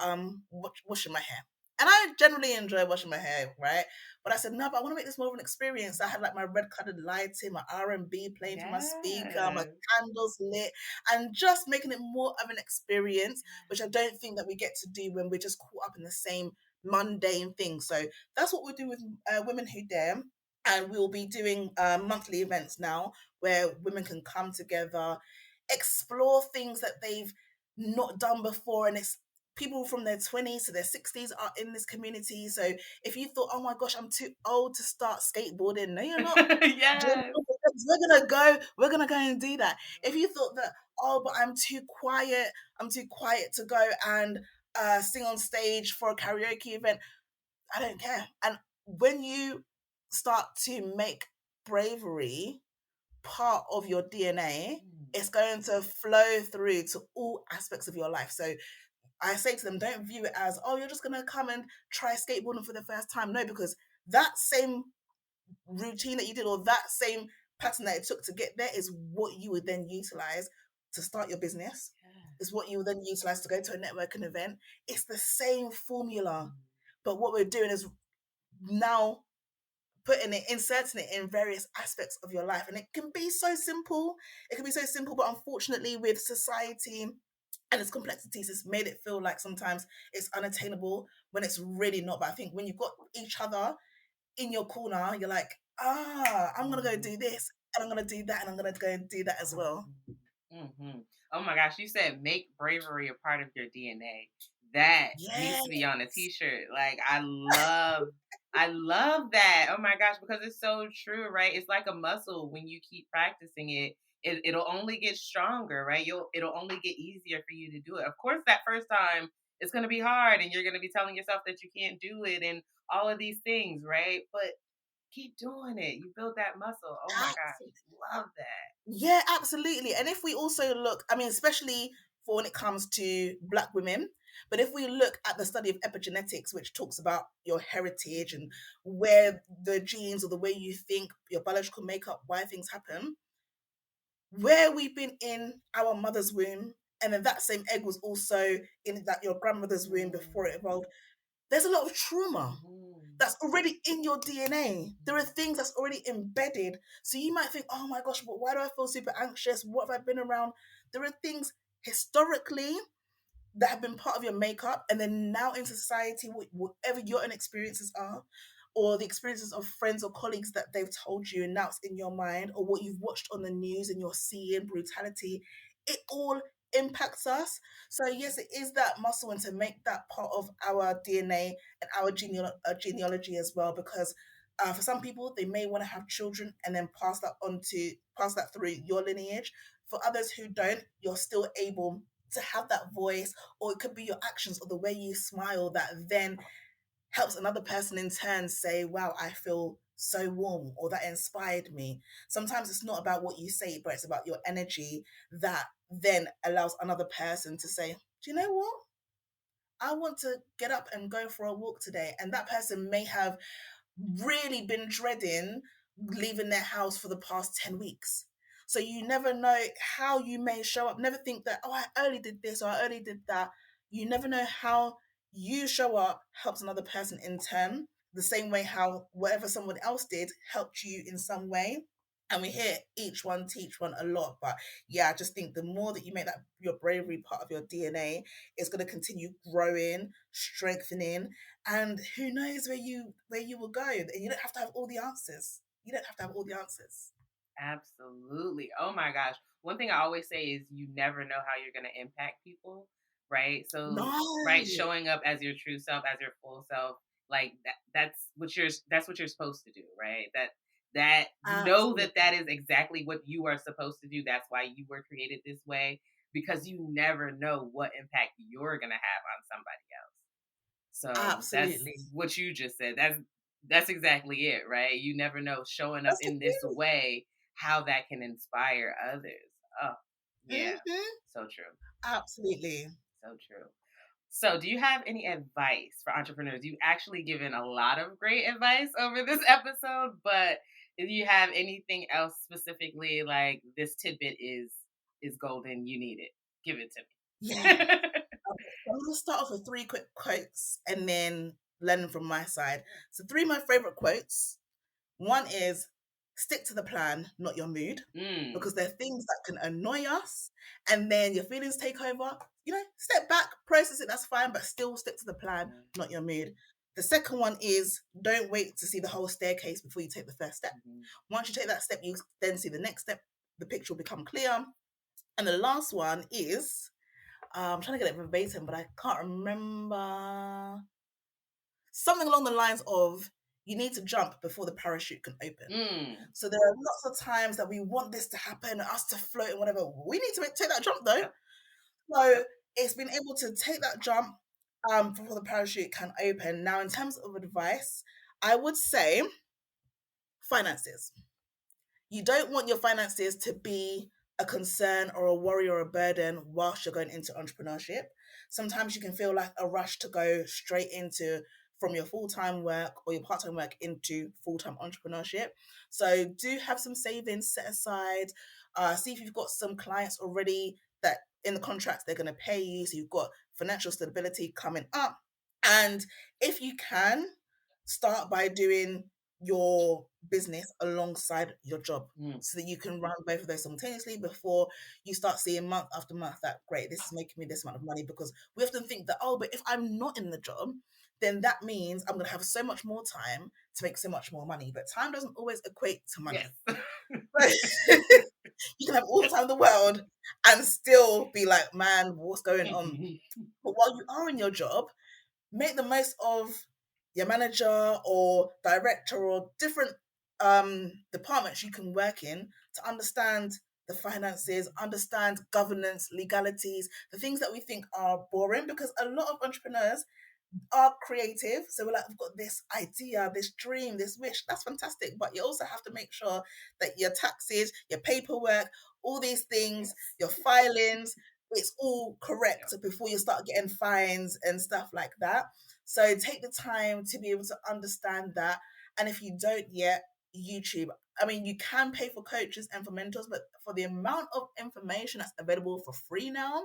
Speaker 2: washing my hair. And I generally enjoy washing my hair, right? But I said, no, but I want to make this more of an experience. I had like my red colored lighting, my R&B playing from my speaker, my
Speaker 1: Yes.
Speaker 2: candles lit, and just making it more of an experience, which I don't think that we get to do when we're just caught up in the same mundane thing. So that's what we'll do with Women Who Dare. And we'll be doing monthly events now where women can come together, explore things that they've not done before. And it's people from their 20s to their 60s are in this community. So if you thought, oh my gosh, I'm too old to start skateboarding, no, you're not.
Speaker 1: Yes.
Speaker 2: We're gonna go and do that. If you thought that, oh, but I'm too quiet to go and sing on stage for a karaoke event. I don't care. And when you start to make bravery part of your DNA, it's going to flow through to all aspects of your life. So I say to them, don't view it as, oh, you're just going to come and try skateboarding for the first time. No, because that same routine that you did, or that same pattern that it took to get there, is what you would then utilize to start your business. Is what you would then utilize to go to a networking event. It's the same formula. But what we're doing is now inserting it in various aspects of your life. And it can be so simple. It can be so simple, but unfortunately with society and its complexities, it's made it feel like sometimes it's unattainable when it's really not. But I think when you've got each other in your corner, you're like, I'm going to go do this, and I'm going to do that, and I'm going to go and do that as well.
Speaker 1: Mm-hmm. Oh my gosh, you said make bravery a part of your DNA. That needs to be on a t-shirt. Like I love that. Oh my gosh, because it's so true, right? It's like a muscle. When you keep practicing it'll only get stronger, right? It'll only get easier for you to do it. Of course, that first time it's gonna be hard and you're gonna be telling yourself that you can't do it and all of these things, right? But keep doing it. You build that muscle. Oh my gosh. Love that.
Speaker 2: Yeah, absolutely. And if we also look, I mean, especially for when it comes to Black women, but if we look at the study of epigenetics, which talks about your heritage and where the genes or the way you think, your biological makeup, why things happen, where we've been in our mother's womb, and then that same egg was also in that your grandmother's womb before it evolved, there's a lot of trauma that's already in your DNA. There are things that's already embedded. So you might think, oh my gosh, but why do I feel super anxious? What have I been around? There are things historically that have been part of your makeup, and then now in society, whatever your own experiences are, or the experiences of friends or colleagues that they've told you, and now it's in your mind, or what you've watched on the news and you're seeing brutality, it all impacts us. So yes, it is that muscle, and to make that part of our DNA and our genealogy as well, because for some people they may want to have children and then pass that through your lineage. For others who don't, you're still able to have that voice, or it could be your actions or the way you smile that then helps another person in turn say, wow, I feel so warm, or that inspired me. Sometimes it's not about what you say, but it's about your energy that then allows another person to say, do you know what? I want to get up and go for a walk today. And that person may have really been dreading leaving their house for the past 10 weeks. So you never know how you may show up. Never think that, oh, I early did this or I early did that. You never know how you show up helps another person in turn, the same way how whatever someone else did helped you in some way. And we hear each one teach one a lot. But yeah, I just think the more that you make that your bravery part of your DNA, it's going to continue growing, strengthening, and who knows where you will go. And you don't have to have all the answers. You don't have to have all the answers.
Speaker 1: Absolutely. Oh my gosh. One thing I always say is you never know how you're going to impact people, right? So,
Speaker 2: No.
Speaker 1: right, showing up as your true self, as your full self, like that's what you're supposed to do, right? That know
Speaker 2: Absolutely.
Speaker 1: that is exactly what you are supposed to do. That's why you were created this way, because you never know what impact you're going to have on somebody else. So that's
Speaker 2: Absolutely.
Speaker 1: what you just said. That's exactly it, right? You never know, showing up
Speaker 2: That's the
Speaker 1: in this way, how that can inspire others. Oh, yeah.
Speaker 2: thing. Hmm.
Speaker 1: So true.
Speaker 2: Absolutely.
Speaker 1: So true. So, do you have any advice for entrepreneurs? You've actually given a lot of great advice over this episode, but if you have anything else specifically, like this tidbit is golden, you need it. Give it
Speaker 2: Yeah.
Speaker 1: to me.
Speaker 2: Okay, so I'm going to start off with three quick quotes and then learn from my side. So, three of my favorite quotes. One is stick to the plan, not your mood, because there are things that can annoy us and then your feelings take over. Step back, process it, that's fine, but still stick to the plan, not your mood. The second one is don't wait to see the whole staircase before you take the first step. Once you take that step, you then see the next step, the picture will become clear. And the last one is, I'm trying to get it verbatim, but I can't remember. Something along the lines of, you need to jump before the parachute can open. So there are lots of times that we want this to happen, us to float and whatever. We need to take that jump though. So it's been able to take that jump, before the parachute can open. Now, in terms of advice, I would say finances. You don't want your finances to be a concern or a worry or a burden whilst you're going into entrepreneurship. Sometimes you can feel like a rush to go straight into from your full-time work or your part-time work into full-time entrepreneurship. So do have some savings set aside. See if you've got some clients already that in the contracts they're going to pay you. So you've got financial stability coming up. And if you can, start by doing your business alongside your job so that you can run both of those simultaneously before you start seeing month after month that great, this is making me this amount of money. Because we often think that, oh, but if I'm not in the job, then that means I'm going to have so much more time to make so much more money. But time doesn't always equate to money. Yes. You can have all the time in the world and still be like, man, what's going on? But while you are in your job, make the most of your manager or director or different departments you can work in to understand the finances, understand governance, legalities, the things that we think are boring, because a lot of entrepreneurs are creative. So we're like, we've got this idea, this dream, this wish. That's fantastic. But you also have to make sure that your taxes, your paperwork, all these things, your filings, it's all correct before you start getting fines and stuff like that. So take the time to be able to understand that. And if you don't yet, YouTube. I mean, you can pay for coaches and for mentors, but for the amount of information that's available for free now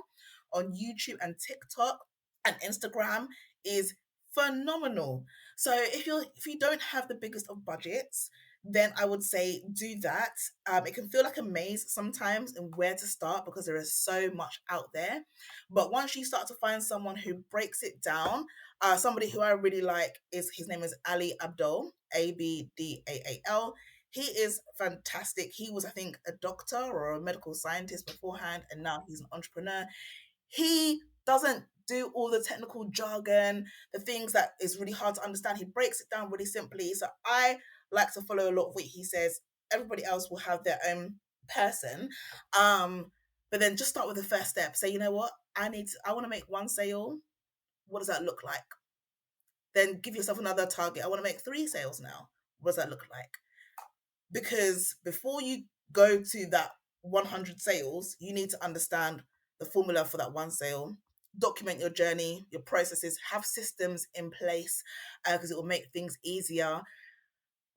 Speaker 2: on YouTube and TikTok and Instagram is phenomenal. So if you don't have the biggest of budgets, then I would say do that. It can feel like a maze sometimes in where to start because there is so much out there. But once you start to find someone who breaks it down, somebody who I really like is his name is Ali Abdul, Abdal. He is fantastic. He was, I think, a doctor or a medical scientist beforehand, and now he's an entrepreneur. He doesn't do all the technical jargon, the things that is really hard to understand. He breaks it down really simply. So I like to follow a lot of what he says. Everybody else will have their own person. But then just start with the first step. Say, you know what? I want to make one sale. What does that look like? Then give yourself another target. I want to make 3 sales now. What does that look like? Because before you go to that 100 sales, you need to understand the formula for that one sale. Document your journey, your processes, have systems in place because it will make things easier.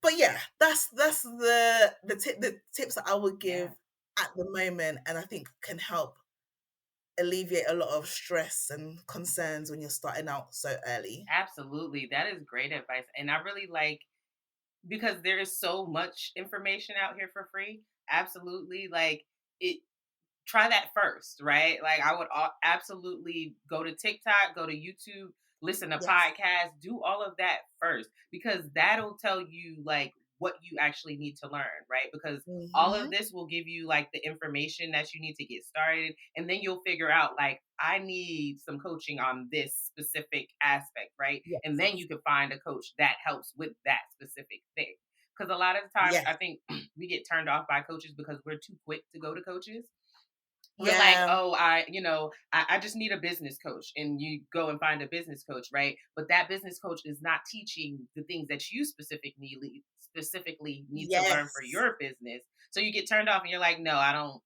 Speaker 2: But yeah, that's the tips that I would give at the moment, and I think can help alleviate a lot of stress and concerns when you're starting out so early.
Speaker 1: Absolutely. That is great advice. And I really like, because there is so much information out here for free. Absolutely. Like it, try that first, right? Like I would absolutely go to TikTok, go to YouTube, listen to
Speaker 2: Yes.
Speaker 1: podcasts, do all of that first, because that'll tell you like what you actually need to learn, right? Because all of
Speaker 2: Mm-hmm.
Speaker 1: this will give you like the information that you need to get started, and then you'll figure out like I need some coaching on this specific aspect, right? And
Speaker 2: Yes.
Speaker 1: then you can find a coach that helps with that specific thing. Because a lot of times
Speaker 2: Yes.
Speaker 1: I think we get turned off by coaches because we're too quick to go to coaches. We're like,
Speaker 2: Yeah.
Speaker 1: oh, I just need a business coach. And you go and find a business coach, right? But that business coach is not teaching the things that you specifically need to learn for
Speaker 2: Yes.
Speaker 1: your business. So you get turned off and you're like, no, I don't,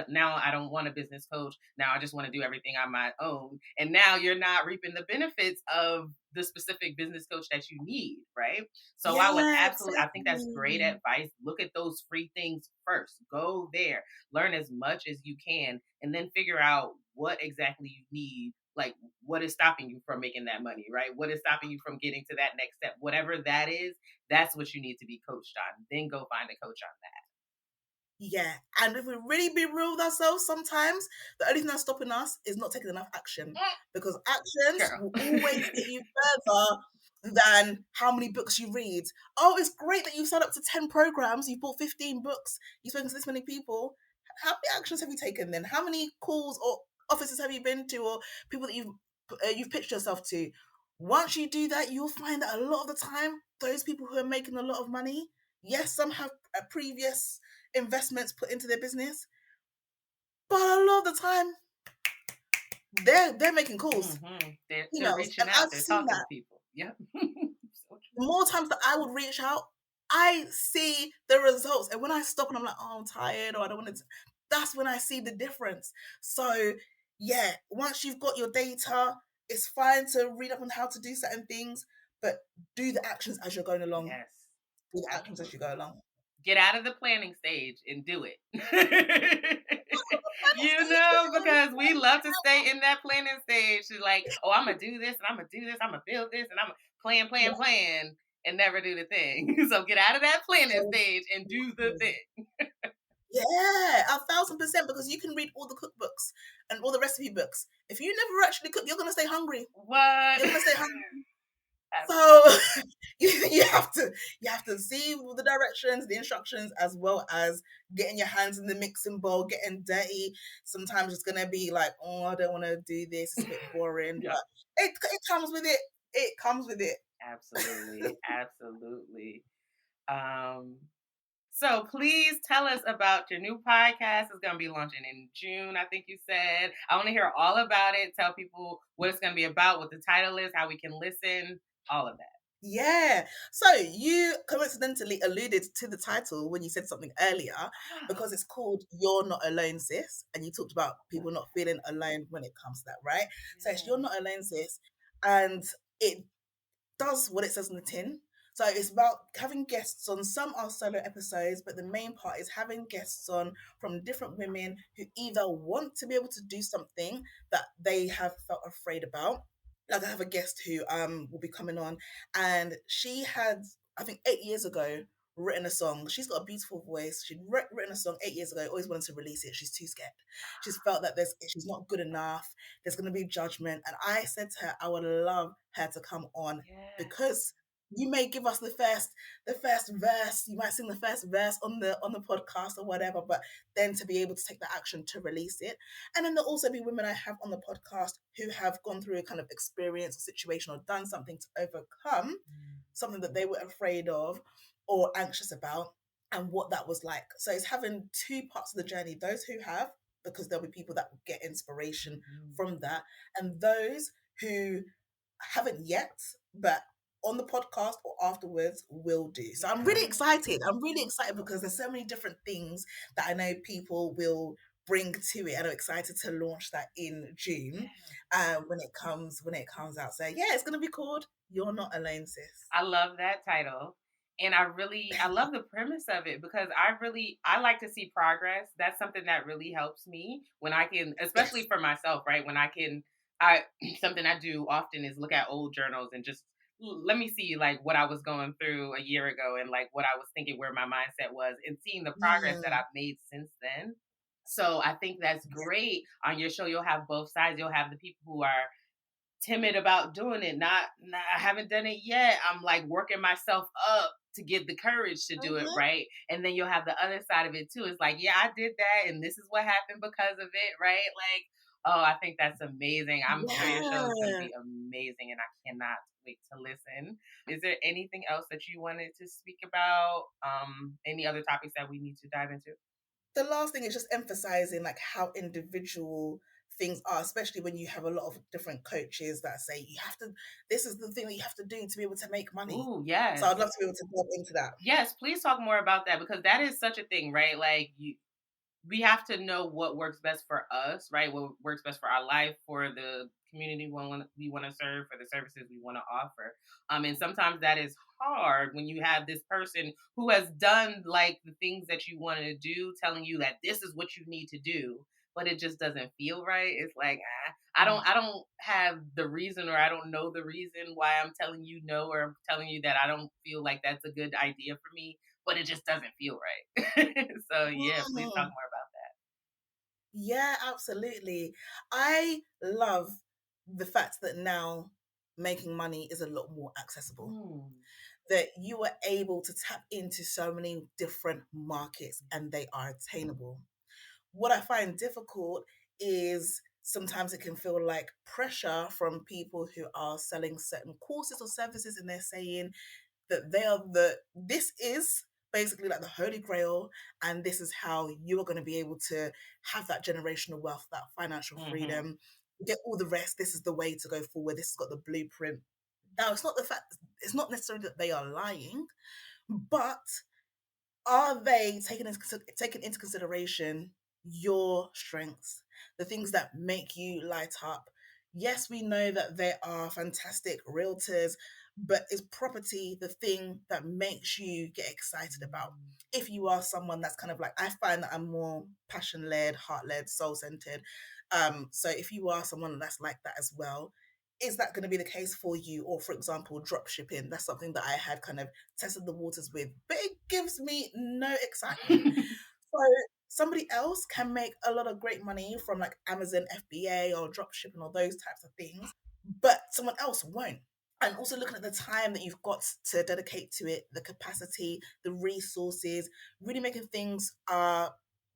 Speaker 1: now I don't want a business coach. Now I just want to do everything on my own. And now you're not reaping the benefits of the specific business coach that you need, right? So I would
Speaker 2: Yeah,
Speaker 1: absolutely, I think that's great
Speaker 2: exactly.
Speaker 1: advice. Look at those free things first. Go there, learn as much as you can, and then figure out what exactly you need. Like, what is stopping you from making that money, right? What is stopping you from getting to that next step? Whatever that is, that's what you need to be coached on. Then go find a coach on
Speaker 2: Yeah. And if we really be real with ourselves, sometimes the only thing that's stopping us is not taking enough action.
Speaker 1: that.
Speaker 2: Because actions
Speaker 1: Girl.
Speaker 2: will always get you further than how many books you read. Oh, it's great that you've signed up to 10 programs, you've bought 15 books, you've spoken to this many people. How many actions have you taken then? How many calls or offices have you been to, or people that you've pitched yourself to? Once you do that, you'll find that a lot of the time, those people who are making a lot of money, yes, some have a previous investments put into their business, but a lot of the time they're making calls,
Speaker 1: They're
Speaker 2: emails,
Speaker 1: reaching
Speaker 2: and
Speaker 1: out.
Speaker 2: I've
Speaker 1: They're
Speaker 2: seen
Speaker 1: talking
Speaker 2: that.
Speaker 1: to people. Yep. So
Speaker 2: The more times that I would reach out, I see the results. And when I stop and I'm like, oh, I'm tired, or I don't want to, that's when I see the difference. So, yeah, once you've got your data, it's fine to read up on how to do certain things, but do the actions as you're going along.
Speaker 1: yes,
Speaker 2: Do the actions as you
Speaker 1: absolutely.
Speaker 2: go along.
Speaker 1: Get out of the planning stage and do it.
Speaker 2: Planning
Speaker 1: Because we love to stay in that planning stage. She's like, oh, I'm gonna do this and I'm gonna do this, I'm gonna build this, and I'm gonna plan, and never do the thing. So get out of that planning stage and do the
Speaker 2: stage.
Speaker 1: thing.
Speaker 2: Yeah, 1,000%, because you can read all the cookbooks and all the recipe books. If you never actually cook, you're gonna stay hungry.
Speaker 1: What?
Speaker 2: You're gonna stay hungry. So
Speaker 1: Absolutely.
Speaker 2: you have to see the directions, the instructions, as well as getting your hands in the mixing bowl, getting dirty. Sometimes it's gonna be like, oh, I don't want to do this. It's a bit boring,
Speaker 1: Yeah.
Speaker 2: but it comes with it. It comes with it.
Speaker 1: Absolutely. Absolutely. Um, So please tell us about your new podcast. It's going to be launching in June, I think you said. I want to hear all about it. Tell people what it's going to be about, what the title is, how we can listen, all of that.
Speaker 2: Yeah. So you coincidentally alluded to the title when you said something earlier,
Speaker 1: Oh,
Speaker 2: because it's called You're Not Alone, Sis. And you talked about
Speaker 1: love
Speaker 2: people not feeling alone when it comes to that, right? So it's You're
Speaker 1: that.
Speaker 2: Not Alone, Sis. And it does what it says on the tin. So it's about having guests on. Some are solo episodes, but the main part is having guests on from different women who either want to be able to do something that they have felt afraid about. Like, I have a guest who will be coming on, and she had, I think, 8 years ago, written a song. She's got a beautiful voice. She'd written a song 8 years ago, always wanted to release it. She's too scared. She's felt that she's not good enough. There's going to be judgment. And I said to her, I would love her to come on,
Speaker 1: Yeah.
Speaker 2: because you may give us the first verse. You might sing the first verse on the podcast or whatever, but then to be able to take the action to release it. And then there'll also be women I have on the podcast who have gone through a kind of experience or situation, or done something to overcome something that they were afraid of or anxious about, and what that was like. So it's having two parts of the journey: those who have, because there'll be people that will get inspiration from that, and those who haven't yet, but on the podcast or afterwards will do. So I'm really excited. I'm really excited because there's so many different things that I know people will bring to it, and I'm excited to launch that in June, when it comes out. So yeah, it's gonna be called You're Not Alone, Sis.
Speaker 1: I love that title. And I love the premise of it, because I like to see progress. That's something that really helps me when I can, especially
Speaker 2: Yes.
Speaker 1: for myself, right? When I can, I, something I do often is look at old journals and just let me see like what I was going through a year ago, and like what I was thinking, where my mindset was, and seeing the progress that
Speaker 2: Mm,
Speaker 1: I've made since then. So I think that's
Speaker 2: yeah.
Speaker 1: great. On your show, you'll have both sides. You'll have the people who are timid about doing it. Not I haven't done it yet. I'm like working myself up to get the courage to do it,
Speaker 2: Mhm.
Speaker 1: right? And then you'll have the other side of it too. It's like, yeah, I did that and this is what happened because of it, right? Like, oh, I think that's amazing. I'm sure your show is going to
Speaker 2: Yeah.
Speaker 1: be amazing, and I cannot wait to listen. Is there anything else that you wanted to speak about? Any other topics that we need to dive into?
Speaker 2: The last thing is just emphasizing like how individual things are, especially when you have a lot of different coaches that say you have to, this is the thing that you have to do to be able to make money.
Speaker 1: Ooh,
Speaker 2: So I'd
Speaker 1: yes.
Speaker 2: love to be able to delve into that.
Speaker 1: Yes, please talk more about that, because that is such a thing, right? Like, we have to know what works best for us, right? What works best for our life, for the community we want to serve, for the services we want to offer. And sometimes that is hard when you have this person who has done like the things that you want to do, telling you that this is what you need to do, but it just doesn't feel right. It's like, I don't have the reason, or I don't know the reason why I'm telling you no, or I'm telling you that I don't feel like that's a good idea for me, but it just doesn't feel right. So yeah, please talk
Speaker 2: Mhm.
Speaker 1: more about
Speaker 2: Yeah, absolutely. I love the fact that now making money is a lot more
Speaker 1: that.
Speaker 2: accessible, that you are able to tap into so many different markets and they are attainable. What I find difficult is sometimes it can feel like pressure from people who are selling certain courses or services, and they're saying that this is basically like the holy grail, and this is how you are going to be able to have that generational wealth, that financial
Speaker 1: Hmm.
Speaker 2: freedom. get all the rest. This is the way to go forward. This has got the blueprint. Now, it's not necessarily that they are lying, but are they taking into consideration your strengths, the things that make you light up? Yes, we know that there are fantastic realtors, but is property the thing that makes you get excited about? If you are someone that's kind of like, I find that I'm more passion led, heart led, soul centered. So if you are someone that's like that as well, is that going to be the case for you? Or, for example, drop shipping, that's something that I had kind of tested the waters with, but it gives me no excitement. So somebody else can make a lot of great money from like Amazon FBA or drop shipping or those types of things, but someone else won't. And also looking at the time that you've got to dedicate to it, the capacity, the resources, really making things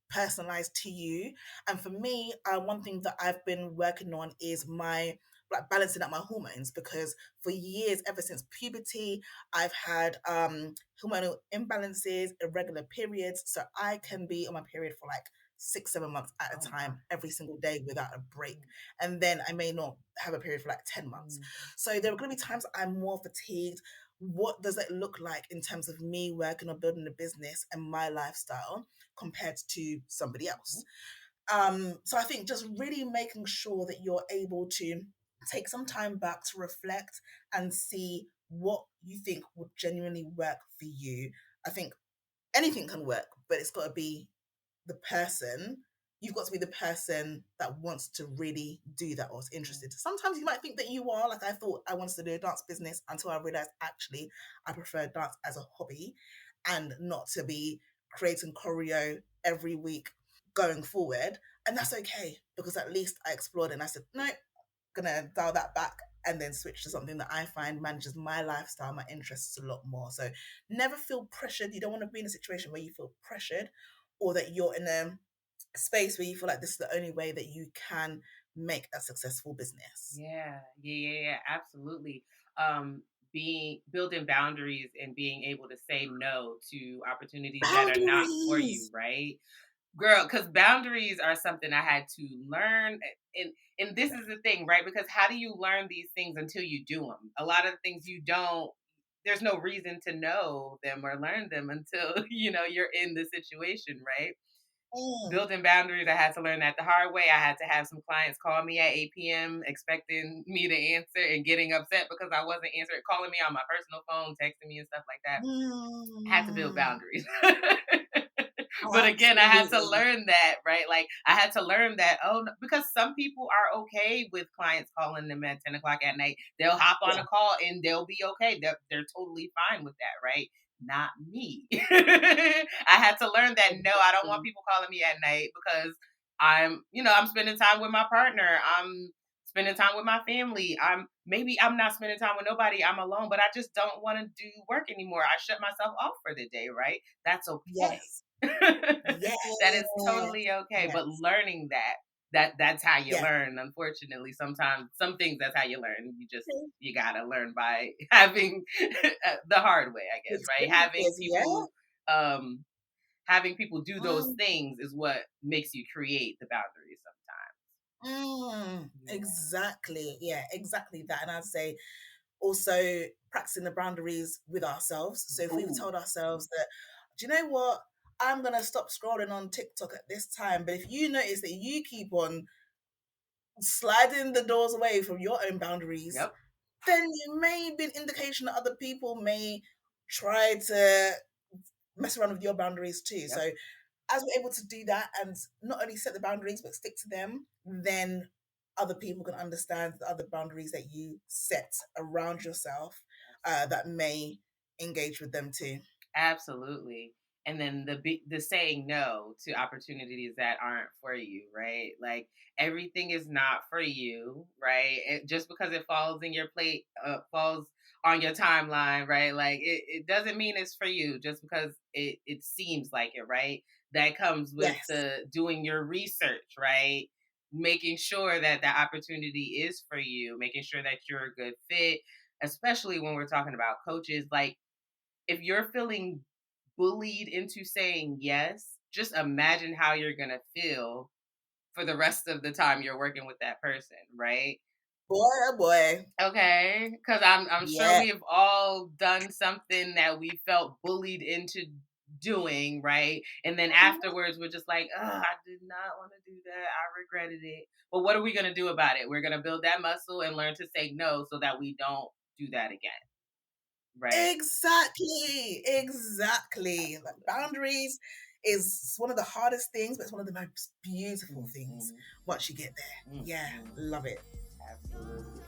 Speaker 2: personalized to you. And for me, one thing that I've been working on is my like balancing out my hormones, because for years, ever since puberty, I've had hormonal imbalances, irregular periods. So I can be on my period for like 6-7 months at a time, every single day without a break. And then I may not have a period for like 10 months. So there are going to be times I'm more fatigued. What does it look like in terms of me working on building a business and my lifestyle compared to somebody else? So I think just really making sure that you're able to take some time back to reflect and see what you think would genuinely work for you. I think anything can work, but it's got to be the person. You've got to be the person that wants to really do that or is interested. Sometimes you might think that you are, like I thought I wanted to do a dance business until I realized actually I prefer dance as a hobby and not to be creating choreo every week going forward. And that's okay, because at least I explored and I said, no, gonna dial that back and then switch to something that I find manages my lifestyle, my interests a lot more. So never feel pressured. You don't want to be in a situation where you feel pressured, or that you're in a space where you feel like this is the only way that you can make a successful business.
Speaker 1: Yeah, absolutely. Being building boundaries and being able to say no to opportunities that are not for you,
Speaker 2: Boundaries.
Speaker 1: right? Girl, because boundaries are something I had to learn. And this is the thing, right? Because how do you learn these things until you do them? A lot of the things you don't, there's no reason to know them or learn them until you're in the situation, right?
Speaker 2: Mm,
Speaker 1: Building boundaries, I had to learn that the hard way. I had to have some clients call me at 8 p.m. expecting me to answer and getting upset because I wasn't answering, calling me on my personal phone, texting me and stuff like that. I had to build
Speaker 2: mm,
Speaker 1: boundaries. But again, I had to
Speaker 2: absolutely.
Speaker 1: learn that, right? Like I had to learn that, because some people are okay with clients calling them at 10 o'clock at night. They'll hop on
Speaker 2: Yeah.
Speaker 1: a call and they'll be okay. They're totally fine with that, right? Not me. I had to learn that no, I don't want
Speaker 2: Exactly.
Speaker 1: people calling me at night because I'm spending time with my partner. I'm spending time with my family. I'm not spending time with nobody. I'm alone, but I just don't want to do work anymore. I shut myself off for the day, right? That's okay.
Speaker 2: Yes. Yes.
Speaker 1: That is totally okay. But
Speaker 2: Yes.
Speaker 1: learning that's how you
Speaker 2: Yeah.
Speaker 1: learn. Unfortunately, sometimes some things that's how you learn. You gotta learn by having the hard way, I guess, right?
Speaker 2: Experiences. Yeah.
Speaker 1: Um having people do those
Speaker 2: Mm,
Speaker 1: things is what makes you create the boundaries sometimes.
Speaker 2: exactly. Yeah, exactly that. And I'd say also practicing the boundaries with ourselves. So if
Speaker 1: Yeah.
Speaker 2: we've
Speaker 1: Ooh.
Speaker 2: told ourselves that, do you know what? I'm gonna stop scrolling on TikTok at this time. But if you notice that you keep on sliding the doors away from your own boundaries,
Speaker 1: Yep.
Speaker 2: then it may be an indication that other people may try to mess around with your boundaries too.
Speaker 1: Yep.
Speaker 2: So as we're able to do that and not only set the boundaries but stick to them, then other people can understand the other boundaries that you set around yourself, that may engage with them too.
Speaker 1: Absolutely. And then the saying no to opportunities that aren't for you, right? Like everything is not for you, right? Just because it falls in your plate, falls on your timeline, right? Like it doesn't mean it's for you just because it seems like it, right? That comes with
Speaker 2: Yes,
Speaker 1: the doing your research, right? Making sure that the opportunity is for you, making sure that you're a good fit, especially when we're talking about coaches. Like if you're feeling bullied into saying yes, just imagine how you're going to feel for the rest of the time you're working with that person, right?
Speaker 2: Boy, oh boy.
Speaker 1: Okay, because I'm sure
Speaker 2: Yeah.
Speaker 1: we've all done something that we felt bullied into doing, right? And then afterwards, we're just like, oh, I did not want to do that. I regretted it. But what are we gonna do about it? We're gonna build that muscle and learn to say no so that we don't do that again, right?
Speaker 2: Exactly. Like, boundaries is one of the hardest things, but it's one of the most beautiful things once you get there. Yeah, love it.
Speaker 1: Absolutely.